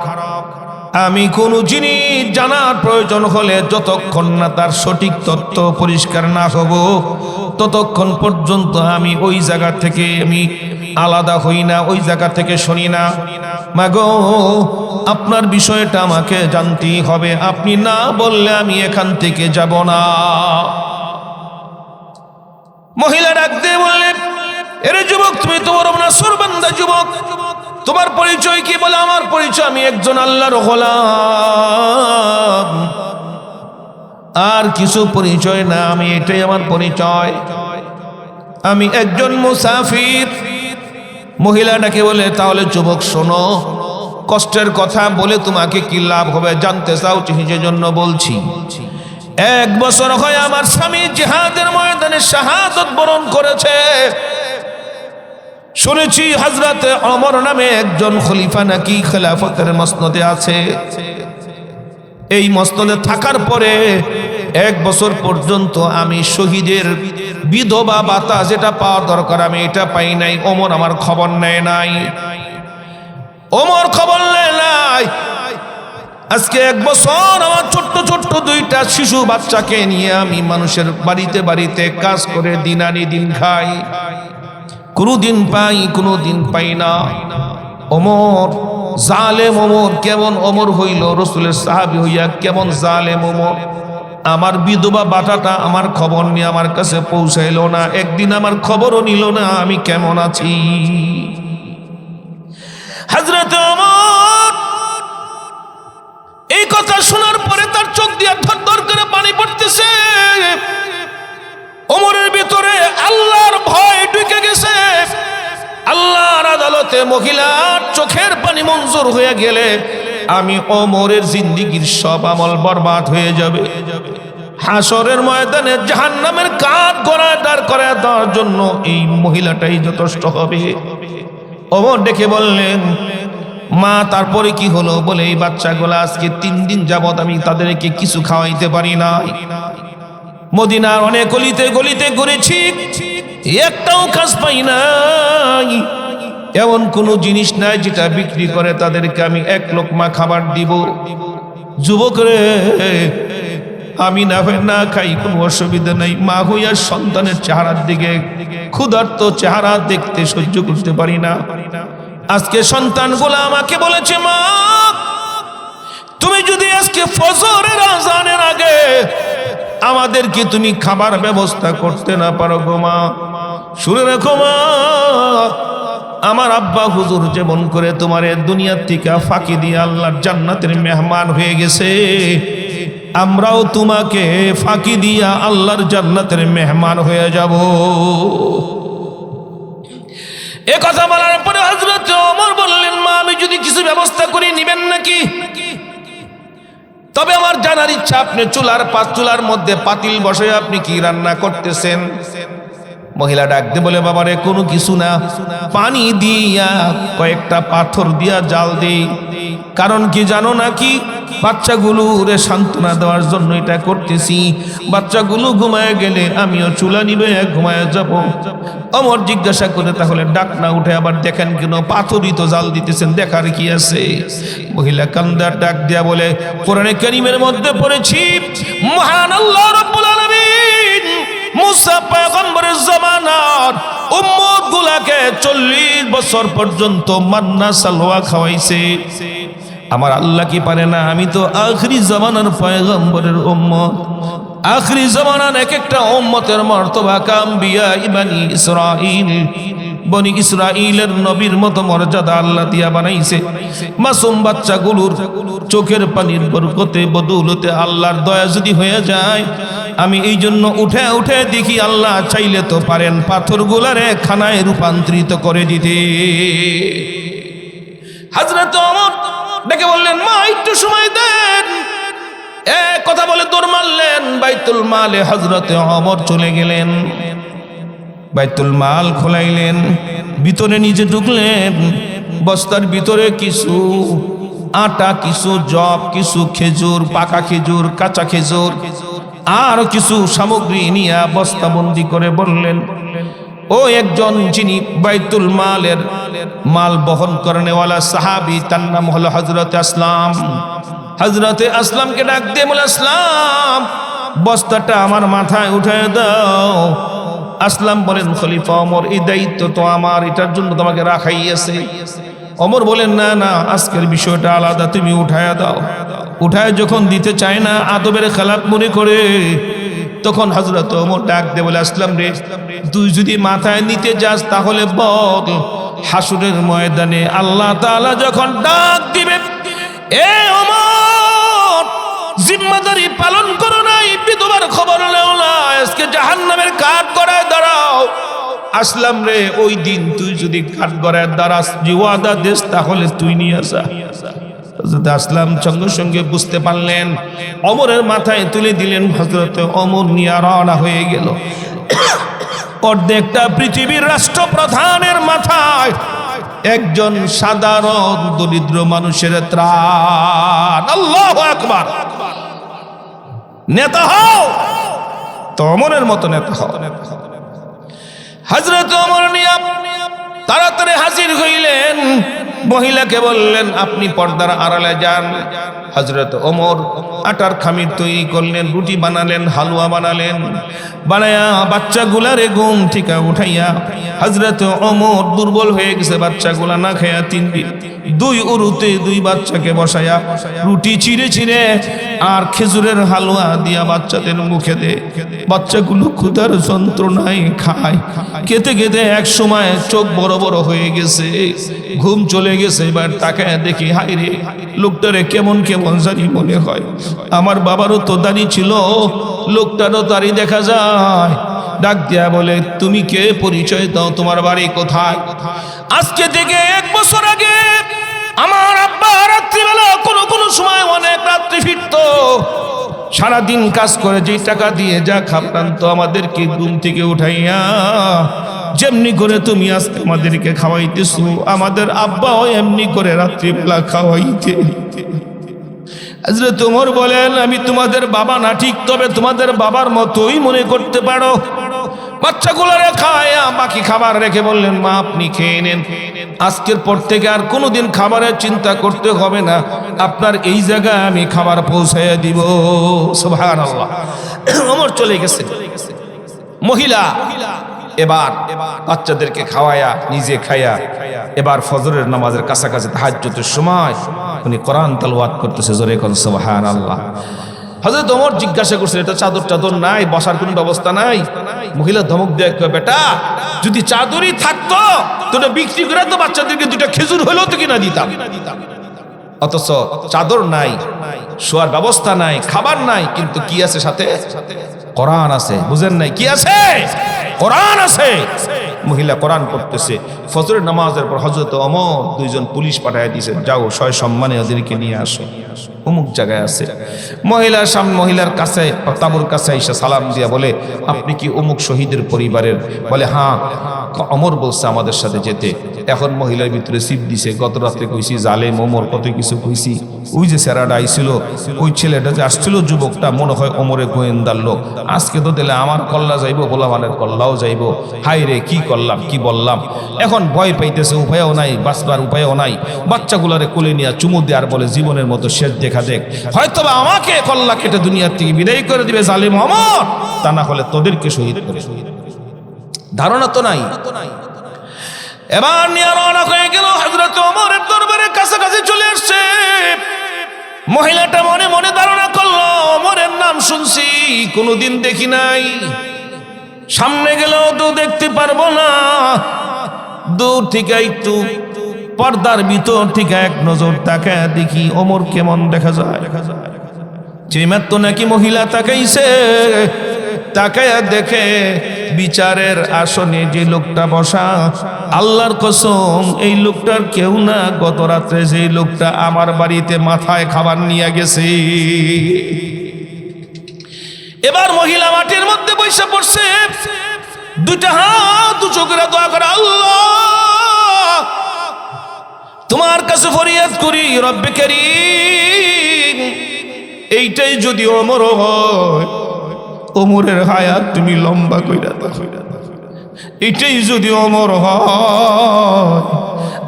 আমি কোনো জিনিস জানার প্রয়োজন হলে যতক্ষণ না তার সঠিক তথ্য পরিষ্কার না হব ততক্ষণ পর্যন্ত আমি ওই জায়গা থেকে আমি আলাদা হই না, ওই জায়গা থেকে শুনি না। মাগো আপনার বিষয়টা আমাকে জানতেই হবে, আপনি না বললে আমি এখান থেকে যাব না। মহিলা ডাক দিয়ে বললেন, এরে যুবক তুমি তো বড় নাফরমান বান্দা যুবক, তোমার পরিচয় কি? বলে আমার পরিচয় আমি একজন আল্লাহর গোলাম, আর কিছু পরিচয় না, আমি এটাই আমার পরিচয়, আমি একজন মুসাফির। মহিলাটাকে বলে, তাহলে যুবক শোনো, কষ্টের কথা বলে তোমাকে কি লাভ হবে জানতে চাও, সেজন্য বলছি। 1 বছর হয় আমার স্বামী জিহাদের ময়দানে শাহাদাত বরণ করেছে। শুনেছি হযরতে ওমর নামে একজন খলিফা নাকি খেলাফতের মসনদে আছে। এই মসনদে থাকার পরে 1 বছর পর্যন্ত আমি শহীদের বিধবা ভাতা যেটা পাওয়ার দরকার আমি এটা পাই নাই। ওমর আমার খবর নেয় নাই, ওমর খবর নেয় নাই। আজকে 1 বছর আমার ছোট্ট ছোট্ট 2টা শিশু বাচ্চাকে নিয়ে আমি মানুষের বাড়িতে বাড়িতে কাজ করে দিন আনি দিন খাই, কোনোদিন পাই কোনোদিন পাই না। ওমর জালেম, ওমর কেমন ওমর হইল, রসুলের সাহাবী হইয়া কেমন জালেম ওমর। আমার বিধবা বাটাটা আমার খবর নিয়ে আমার কাছে পৌঁছাইল না, একদিন আমার খবরও নিল না আমি কেমন আছি। হযরত ওমর এই কথা শোনার পরে তার চোখ দিয়ে ধর করে পানি পড়তেছে। ওমরের ভিতরে আল্লাহর ভয় ঢুকে গেছে। আল্লাহর আদালতে মহিলার চোখের পানি মঞ্জুর হয়ে গেলে আমি ওমরের জিন্দেগীর সব আমল বরবাদ হয়ে যাবে। হাসরের ময়দানে জাহান্নামের কাঠ গড়ায় দাঁড় করায় দেওয়ার জন্য এই মহিলাটাই যথেষ্ট হবে। ওমর ডেকে বললেন, মা তারপরে কি হলো? বলে এই বাচ্চাগুলো আজকে 3 দিন যাবত আমি তাদেরকে কিছু খাওয়াইতে পারি না। মদিনার অনেক গলিতে গলিতে ঘুরেছি, একটাও কাজ পাই নাই। এমন কোন জিনিস নাই যেটা বিক্রি করে তাদেরকে আমি 1 লোকমা খাবার দিব। যুবক রে, আমি না খাই কোনো অসুবিধা নাই, মা হইয়া সন্তানের চেহারার দিকে ক্ষুধার্ত চেহারা দেখতে সহ্য করতে পারি না। আজকে সন্তানগুলো আমাকে বলেছে, মা তুমি যদি আজকে ফজরের আযানের আগে আমাদেরকে তুমি খাবার ব্যবস্থা করতে না পারো গো মা, শুনে রাখো মা, আমার আব্বা হুজুর যেমন করে তোমার দুনিয়ার থেকে ফাঁকি দিয়ে আল্লাহর জান্নাতের মেহমান হয়ে গেছে, আমরাও তোমাকে ফাঁকি দিয়া আল্লাহর জান্নাতের মেহমান হয়ে যাব। এ কথা বলার পরে হযরত ওমর বললেন, মা আমি যদি কিছু ব্যবস্থা করি নিবেন নাকি? তবে আমার জানার ইচ্ছা আপনি চুলার মধ্যে পাতিল বসে আপনি কি রান্না করতেছেন? মহিলা ডাক দিয়ে বলে, বাবারে কোনো কিছু না, পানি দিয়া কয়েকটা পাথর দিয়া জাল দেই। কারণ কি জানো নাকি, বাচ্চাগুলোরে সান্ত্বনা দেওয়ার জন্য এটা করতেছি। বাচ্চাগুলো ঘুমায় গেলে আমিও চুলা নিবে ঘুমায় যাব। ওমর জিজ্ঞাসা করে, তাহলে ডাক না উঠে আবার দেখেন কেন? পাথরই তো জাল দিতেছেন, দেখার কি আছে? মহিলা কান্দার ডাক দিয়া বলে, কোরআনে কারীমের মধ্যে পড়েছি, মহান আল্লাহ রাব্বুল আলামিন মুসা পয়গম্বরের জামানার উম্মত গুলাকে 40 বছর পর্যন্ত মান্না সালওয়া খাওয়াইছে। আমার আল্লাহ কি পারে না? আমি তো আখরি জামানার পয়গম্বরের উম্মত। আখরি জামানার এক একটা উম্মতের মর্তবা কাম্বিয়া ইবানি ইসরাইল, বনি ইসরাইলের নবীর মতো মর্যাদা আল্লাহ দিয়া বানাইছে। মাসুম বাচ্চাগুলোর চোখের পানির বরকতে বদৌলতে আল্লাহর দয়া যদি হয়ে যায়, আমি এই জন্য উঠে উঠে দেখি আল্লাহ চাইলে তো পারেন পাথরগুলারে খানায় রূপান্তরিত করে দিতে। হযরত ওমর ডেকে বললেন, মা একটু সময় দেন। কথা বলে দৌড় মারলেন বাইতুল মালে। হযরত ওমর চলে গেলেন, বাইতুল মাল খোলাইলেন, ভিতরে নিজে ঢুকলেন। বস্তার ভিতরে কিছু আটা, কিছু জব, কিছু খেজুর, পাকা খেজুর, কাঁচা খেজুর আর কিছু সামগ্রী নিয়ে বস্তাবন্দি করে বললেন, ও একজন যিনি বাইতুল মালের মাল বহন করেনেওয়ালা সাহাবী, তার নাম হলো হযরত আসলাম। হযরতে আসলামকে ডাক দিয়ে বলে, আসলাম বস্তাটা আমার মাথায় উঠায় দাও। আসলাম বলেন, খলিফা ওমর এই দায়িত্ব তো আমার, এটার জন্য তোমাকে রাখাই আছে। ওমর বলেন, না না, আজকের বিষয়টা আলাদা, তুমি উঠায় দাও। উঠায় যখন দিতে চায় না, আদবের খেলাপ মনে করে, তখন হযরত ওমর ডাক দিয়ে বলে, আসলাম রে, তুই যদি মাথায় নিতে যাস তাহলে বল, হাসরের ময়দানে আল্লাহ তাআলা যখন ডাক দিবে, এ ওমর জিম্মাদারি পালন করো নাই, বিধবার খবর নেও না, আজকে জাহান্নামের কাঠ গড়ায় দাঁড়াও। আসলাম রে, ওই দিন তুই যদি কাঠ গড়ায় দাঁড়াস, যে ওয়াদা দেশ, তাহলে তুই নিয়ে আসা। হযরত আসলাম সঙ্গে সঙ্গে বুঝতে পারলেন, ওমরের মাথায় তুলে দিলেন। হযরত ওমর নিয়ে রওনা হয়ে গেল। অর্ধেকটা পৃথিবীর রাষ্ট্রপ্রধানের মাথায় একজন সাধারণ দরিদ্র মানুষের ত্রাণ। আল্লাহু আকবার। নেতা হও, তো ওমরের মতো নেতা হও। হযরত ওমর নিয়া তাড়াতাড়ি হাজির হইলেন, মহিলাকে বললেন আপনি পর্দার আড়ালে যান। হযরত ওমর আটার খামির তৈরি করলেন, রুটি বানালেন, হালুয়া বানালেন, বানায়া বাচ্চাগুলারে ঘুম থেকে উঠাইয়া, হযরত ওমর দুর্বল হয়ে গেছে, বাচ্চাগুলা না খায়া 3 দিন, 2 উরুতে 2 বাচ্চাকে বসায়া রুটি চিড়ে চিড়ে আর খেজুরের হালুয়া দিয়া বাচ্চাদের মুখে দে। বাচ্চাগুলো ক্ষুধার যন্ত্রণায় খায়, খেতে খেতে এক সময় চোখ বড় বড় হয়ে গেছে, ঘুম চলে গেছে। এবার তাকায় দেখি, হায় রে, লোকটারে কেমন কেমন জানি মনে হয়। আমার বাবারও তো দাড়ি ছিল, লোকটারও দাড়ি দেখা যায়। ডাক দিয়া বলে, তুমি কে, পরিচয় দাও, তোমার বাড়ি কোথায়? আজকে থেকে 1 বছর আগে আমার আব্বা রাত্রিবেলা কোনো সময় অনেক রাত্রি ফিরতো, সারাদিন কাজ করে যে টাকা দিয়ে যা খাপ্রান্ত আমাদেরকে ঘুম থেকে উঠাইয়া যেমনি করে তুমি আজকে আমাদেরকে খাওয়াইতেছো, আমাদের আব্বাও এমনি করে রাত্রিবেলা খাওয়াইতে। হযরত ওমর বলেন, আমি তোমাদের বাবা না ঠিক, তবে তোমাদের বাবার মতোই মনে করতে পারো। বাচ্চাগুলোরে খাওয়াইয়া বাকি খাবার রেখে বললেন, মা আপনি খেয়ে নেন, আজকের পর থেকে আর কোনোদিন খাবারের চিন্তা করতে হবে না, আপনার এই জায়গায় আমি খাবার পৌঁছাইয়া দিব। সুবহানাল্লাহ। ওমর চলে গেছে। মহিলা এবার বাচ্চাদেরকে খাওয়ায়া নিজে খায়া এবার ফজরের নামাজের কাছাকাছি তাহাজ্জুদের সময় উনি কোরআন তেলাওয়াত করতেছে, জোরে কোন সুবহানাল্লাহ। হযরত ওমর জিজ্ঞাসা করছে, এটা চাদর টাদর নাই, বসার কোনো ব্যবস্থা নাই? মহিলা ধমক দিয়ে কয়, বেটা যদি চাদরই থাকতো তো এটা বিক্রি করে তো বাচ্চাদেরকে 2টা খেজুর হলেও তো কিনা দিতাম। অথচ চাদর নাই, শোয়ার ব্যবস্থা নাই, খাবার নাই, কিন্তু কি আছে সাথে? কোরআন আছে। বুঝেন নাই? কি আছে? কোরআন আছে। মহিলা কোরআন পড়তেছে। ফজরের নামাজের পর হযরত ওমর 2 জন পুলিশ পাঠায় দিয়েছেন, যাও সয় সম্মানে ওদেরকে নিয়ে আসো, অমুক জায়গায় আছে। মহিলার সামনে, মহিলার কাছে তাবুর কাছে এসে সালাম দিয়া বলে, আপনি কি অমুক শহীদের পরিবারের? বলে হ্যাঁ। ওমর বলছে আমাদের সাথে যেতে। এখন মহিলার ভিতরে সিপ দিছে, গত রাত্রে কইছি জালেম ওমর, কত কিছু কইছি। ওই যে সেরাটা আইছিল, ওই ছেলেটা যে আসছিল, যুবকটা মনে হয় ওমরের গোয়েন্দার লোক, আজকে তো দিলে আমার কল্লা যাইব, গোলামানের কল্লাও যাইব। হাই রে, কি করলাম, কি বললাম। এখন ভয় পাইতেছে, উপায়ও নাই, বাঁচবার উপায়ও নাই। বাচ্চাগুলারে কোলে নিয়ে চুমু দিয়ে আর বলে, জীবনের মতো শেষ দেখা দেখ, হয়তোবা আমাকে কল্লা কেটে দুনিয়ার থেকে বিদায় করে দিবে জালিম ওমর, তা না হলে তোদেরকে শহীদ করে। ধারণা তো নাই। এবার নিয়ে রওনা হয়ে গেল, হযরত ওমরের দরবারের কাছাকাছি চলে আসছে। মহিলাটা মনে মনে ধারণা করলো, ওমরের নাম শুনছি, কোনোদিন দেখি নাই, সামনে গেলেও তো দেখতে পারবো না, দূর থেকে একটু পর্দার ভিতর থেকে এক নজর তাকায় দেখি ওমর কেমন দেখা যায়। যে মাত্র নাকি মহিলা তাকাইছে, তাকায়া দেখে বিচারের আসনে যে লোকটা বসা, আল্লাহর কসম এই লোকটার কেউ না, গত রাত্রে যে লোকটা আমার বাড়িতে মাথায় খাবার নিয়ে গেছে। এবার মহিলা মাটির মধ্যে বসে পড়ছে, 2টা হাত উঁচু করে দোয়া করে, আল্লাহ তোমার কাছে ফরিয়াদ করি, রব্বে কারীম এইটাই যদি ওমর হয়, ওমরের হায়াত তুমি লম্বা কইরা দাও। এটাই যদি ওমর হয়,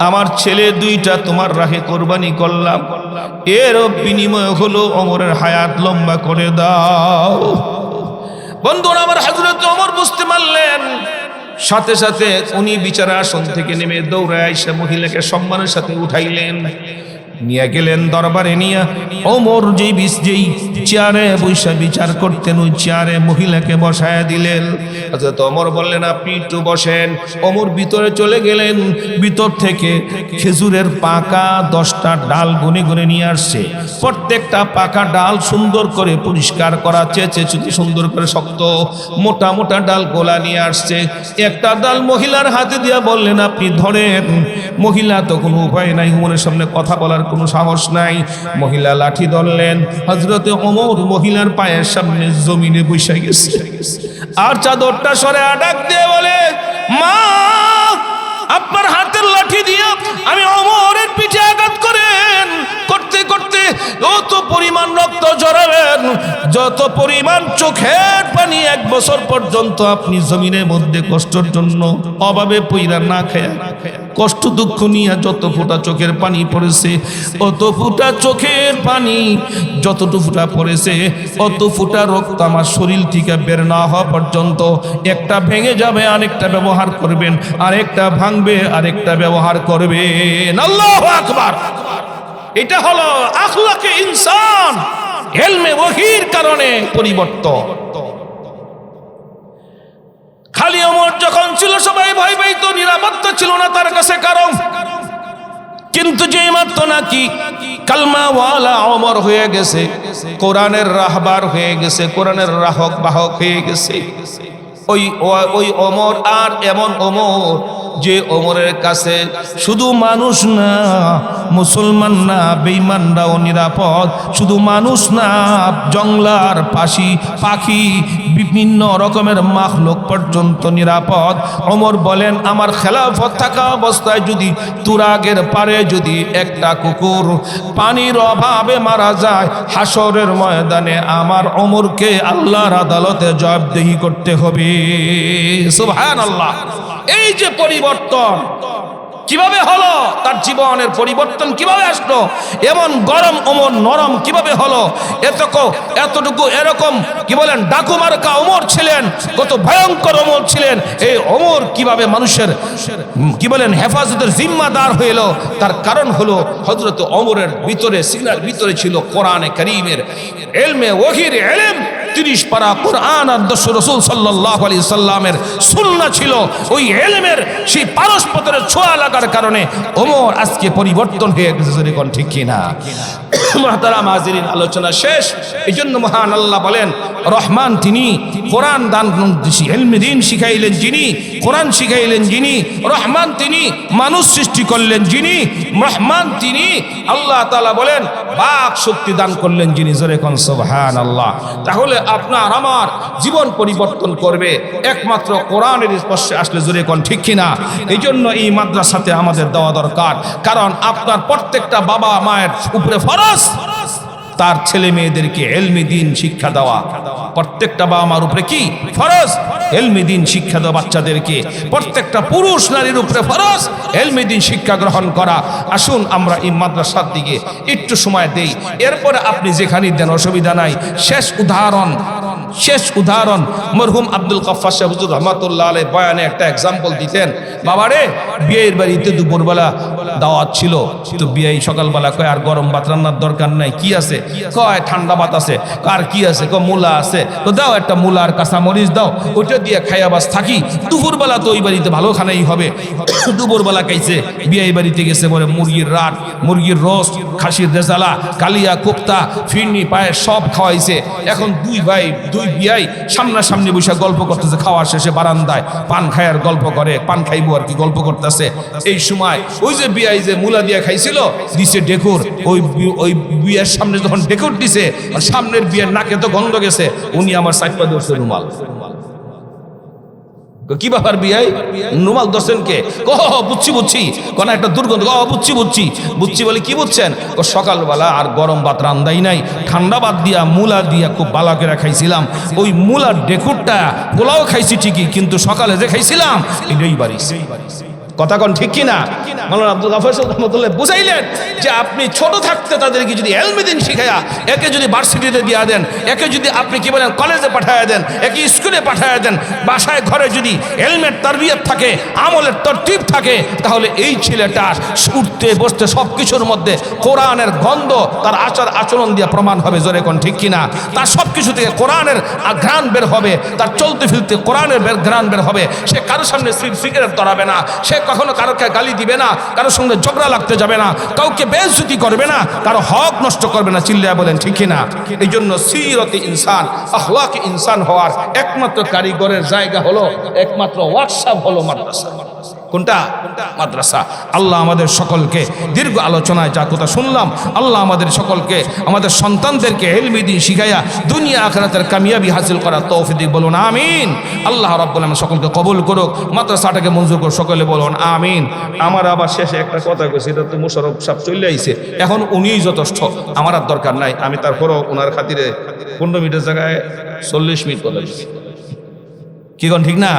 আমার ছেলে 2টা তোমার রাহে কোরবানি করলাম, এর বিনিময় হলো ওমরের হায়াত লম্বা করে দাও। বন্ধুরা আমার, হযরত ওমর বুঝতে পারলেন, সাথে সাথে উনি বিচার আসন থেকে নেমে দৌড়ে আইসা মহিলাকে সম্মানের সাথে উঠাইলেন, নিয়ে গেলেন দরবারে। নিয়ে ওমর যেই চেয়ারে বৈশা বিচার করতেন, ওই চেয়ারে মহিলাকে বসায়া দিলেন। হযরত ওমর বললেন, আপনি একটু বসেন। ওমর ভিতরে চলে গেলেন, ভিতর থেকে খেজুরের পাকা 10টা ডাল গুনে গুনে নিয়ে আসছে। প্রত্যেকটা পাকা ডাল সুন্দর করে পরিষ্কার করা, চেঁচে চুচে সুন্দর করে শক্ত মোটা মোটা ডাল গোলা নিয়ে আসছে। একটা ডাল মহিলার হাতে দিয়া বললেন, আপনি ধরেন। মহিলা তো কোনো উপায় নাই, ওমরের সামনে কথা বলার কোনো সাহস নাই। মহিলা লাঠি ধরলেন, হযরতে ওমর মহিলার পায়ের সামনে জমিনে বসে গেছে, আর চাদরটা সরে ডাক দিয়ে বলে, মা আপনার হাতের লাঠি দিয়ে আমি ওমরের পিঠে আঘাত করতে করতে অত পরিমাণ রক্ত ঝরাবেন, যত পরিমাণ চোখের পানি 1 বছর পর্যন্ত আপনি জমিনের মধ্যে কষ্টের জন্য অভাবে পইরা না খেয়ে কষ্ট দুঃখ নিয়ে যত ফোঁটা চোখের পানি পড়েছে, অত ফোঁটা চোখের পানি যতটুকু ফোঁটা পড়েছে অত ফোঁটা রক্ত আমার শরীর থেকে বের না হওয়া পর্যন্ত একটা ভেঙে যাবে আরেকটা ব্যবহার করবেন, আরেকটা ভাঙবে আরেকটা ব্যবহার করবেন। আল্লাহু আকবার। এটা হলো আখলাকে ইনসান, ইলমে ওহীর কারণে পরিবর্তন। খালি ওমর যখন ছিল সবাই ভয় পাইত, নিরাপত্তা ছিল না তার কাছে কারণ। কিন্তু যেই মাত্র নাকি কালমাওয়ালা ওমর হয়ে গেছে, কোরআনের রাহবার হয়ে গেছে, কোরআনের রাহক বাহক হয়ে গেছে, ওই ওমর আর এমন ওমর যে ওমরের কাছে শুধু মানুষ না, মুসলমান না, বেঈমানরাও নিরাপদ। শুধু মানুষ না, জংলার পাখি বিভিন্ন রকমের মাখলুক পর্যন্ত নিরাপদ। ওমর বলেন, আমার খেলাফত থাকা অবস্থায় যদি তুরাগের পারে যদি একটা কুকুর পানির অভাবে মারা যায়, হাসরের ময়দানে আমার ওমরকে আল্লাহর আদালতে জবাবদিহি করতে হবে। সুবহানাল্লাহ। এই যে পরিবর্তন কিভাবে হলো, তার জীবনের পরিবর্তন কিভাবে আসলো, এমন গরম ওমর নরম কিভাবে হলো, এতটুকু এরকম কি বলেন ডাকুমার্কা ওমর ছিলেন, কত ভয়ঙ্কর ওমর ছিলেন। এই ওমর কিভাবে মানুষের কি বলেন হেফাজতের জিম্মাদার হইল, তার কারণ হলো হযরত ওমরের ভিতরে, সিনার ভিতরে ছিল কোরআনে কারীমের ইলমে ওহীর ইলম। 30 পারা কোরআন আর 10 রাসূল সাল্লাল্লাহু আলাইহি সাল্লামের সুন্নাহ ছিল। ওই ইলমের সেই পারস্পরের ছোঁয়া লাগার কারণে ওমর আজকে পরিবর্তন হয়ে গেছে। কোন ঠিক কিনা? মুহতারাম হাজিরিন, আলোচনা শেষ। এইজন্য মহান আল্লাহ বলেন, রহমান তিনি, কোরআন দান ইলমে দ্বীন শিখাইলেন যিনি, কোরআন শিখাইলেন যিনি, রহমান তিনি, মানুষ সৃষ্টি করলেন যিনি, রহমান তিনি। আল্লাহ তাআলা বলেন, বাক শক্তি দান করলেন যিনি। জোরে কোন সুবহানাল্লাহ। তাহলে আপনার আমার জীবন পরিবর্তন করবে একমাত্র কোরআনের স্পর্শে আসলে। জোরে কোন ঠিক কিনা? এই জন্য এই মাদ্রাসাতে আমাদের দেওয়া দরকার। কারণ আপনার প্রত্যেকটা বাবা মায়ের উপরে ফরজ তার ছেলে মেয়েদেরকে ইলমে দ্বীন শিক্ষা দেওয়া। প্রত্যেকটা বাবা মার উপরে কি ফরজ? ইলমে দ্বীন শিক্ষা দেওয়া বাচ্চাদেরকে। প্রত্যেকটা পুরুষ নারীর উপরে ফরজ ইলমে দ্বীন শিক্ষা গ্রহণ করা। আসুন আমরা এই মাদ্রাসার দিকে একটু সময় দেই, এরপরে আপনি যেখানেই দেন অসুবিধা নাই। শেষ উদাহরণ মরহুম আব্দুল গফফার সাহেব হুজুর রহমাতুল্লাহ আলাইহি বয়ানে একটা এক্সাম্পল দিতেন। বাবারে, বিয়ের বাড়িতে দুপুরবেলা দাওয়াত ছিল, তো বিয়ে সকালবেলা কয় আর গরম ভাত রান্নার দরকার নাই, কি আছে? কয় ঠান্ডা ভাত আছে। আর কি আছে? কয় মূলা আছে। তো দাও একটা মূলা আর কাঁচা মরিচ দাও, ওইটা দিয়ে খাইয়া বাস থাকি। দুপুরবেলা তো ওই বাড়িতে ভালো খানাই হবে। দুপুরবেলা খাইছে, বিয়ে বাড়িতে গেছে, বলে মুরগির রাট, মুরগির রোস্ট, খাসির রেজালা, কালিয়া কোপ্তা, ফিরনি পায়েস সব খাওয়াইছে। এখন দুই বিয়াই সামনাসামনি বসে গল্প করতেছে। খাওয়ার শেষে বারান্দায় পান খায়ার গল্প করে, পান খাইবো আর কি গল্প করতেছে। এই সময় ওই যে বিয়াই যে মুলা দিয়া খাইছিল দিছে ডেকুর। ওই বিয়ের সামনে যখন ডেকুর দিছে, সামনের বিয়ের নাকে তো গন্ধ গেছে, উনি আমার সাইপা ধরছে রুমাল। কি ব্যাপার বিয়াই, রুমাল ধরছেন কে? বুঝছি কোন একটা দুর্গন্ধ। বুঝছি বলে কি বুঝছেন? সকালবেলা আর গরম ভাত রান্দাই নাই, ঠান্ডা ভাত দিয়া মূলা দিয়া খুব বালা করে খাইছিলাম। ওই মূলার ডেকুরটা পোলাও খাইছি ঠিকই, কিন্তু সকালে যে খাইছিলাম এটাই বাড়িছে। কথা কোন ঠিক কিনা? মাওলানা আব্দুল গফফার সাহেব রাহমাতুল্লাহ বুঝাইলেন যে আপনি ছোট থাকতে তাদেরকে যদি ইলমে দ্বীন শিখায়া, একে যদি ভার্সিটিতে দিয়া দেন, একে যদি আপনি কি বলেন কলেজে পাঠায়া দেন, একে স্কুলে পাঠায়া দেন, বাসায় ঘরে যদি ইলমের তারবিয়ত থাকে, আমলের তরতিব থাকে, তাহলে এই ছেলেটা উঠতে বসতে সব কিছুর মধ্যে কোরআনের গন্ধ তার আচার আচরণ দিয়ে প্রমাণ হবে। জোরে কোন ঠিক কিনা? তার সব কিছু থেকে কোরআনের ঘ্রাণ বের হবে, তার চলতে ফিরতে কোরআনের ঘ্রাণ বের হবে। সে কারোর সামনে সিগারেট ধরাবে না, সে কখনো কারোকে গালি দিবে না, কারোর সঙ্গে ঝগড়া লাগতে যাবে না, কাউকে বেইজ্জতি করবে না, কারো হক নষ্ট করবে না। চিল্লায়া বলেন ঠিক কিনা? এই জন্য সিরতে ইনসান, আখলাকে ইনসান হওয়ার একমাত্র কারিগরের জায়গা হলো, একমাত্র ওয়ার্কশপ হলো মাদ্রাসা। কোনটা? মাদ্রাসা। আল্লাহ আমাদের সকলকে দীর্ঘ আলোচনায় যা কথা শুনলাম, আল্লাহ আমাদের সকলকে আমাদের সন্তানদেরকে ইলমি দ্বীন শিখাইয়া দুনিয়া আখিরাতের কামিয়াবি হাসিল করার তৌফিক দিক, বলুন আমিন। আল্লাহ রাব্বুল আলামিন সকলকে কবুল করুক, মাদ্রাসাটাকে মঞ্জুর করুক, সকলে বলুন আমিন। আমার আবার শেষে একটা কথা কইছি, এটা তো মোশাররফ সাহেব চলে আইছে, এখন উনিই যথেষ্ট, আমার আর দরকার নাই। আমি তারপরও ওনার খাতিরে 15 মিনিটের জায়গায় 40 মিনিট কথা বলছি। কি কোন ঠিক না?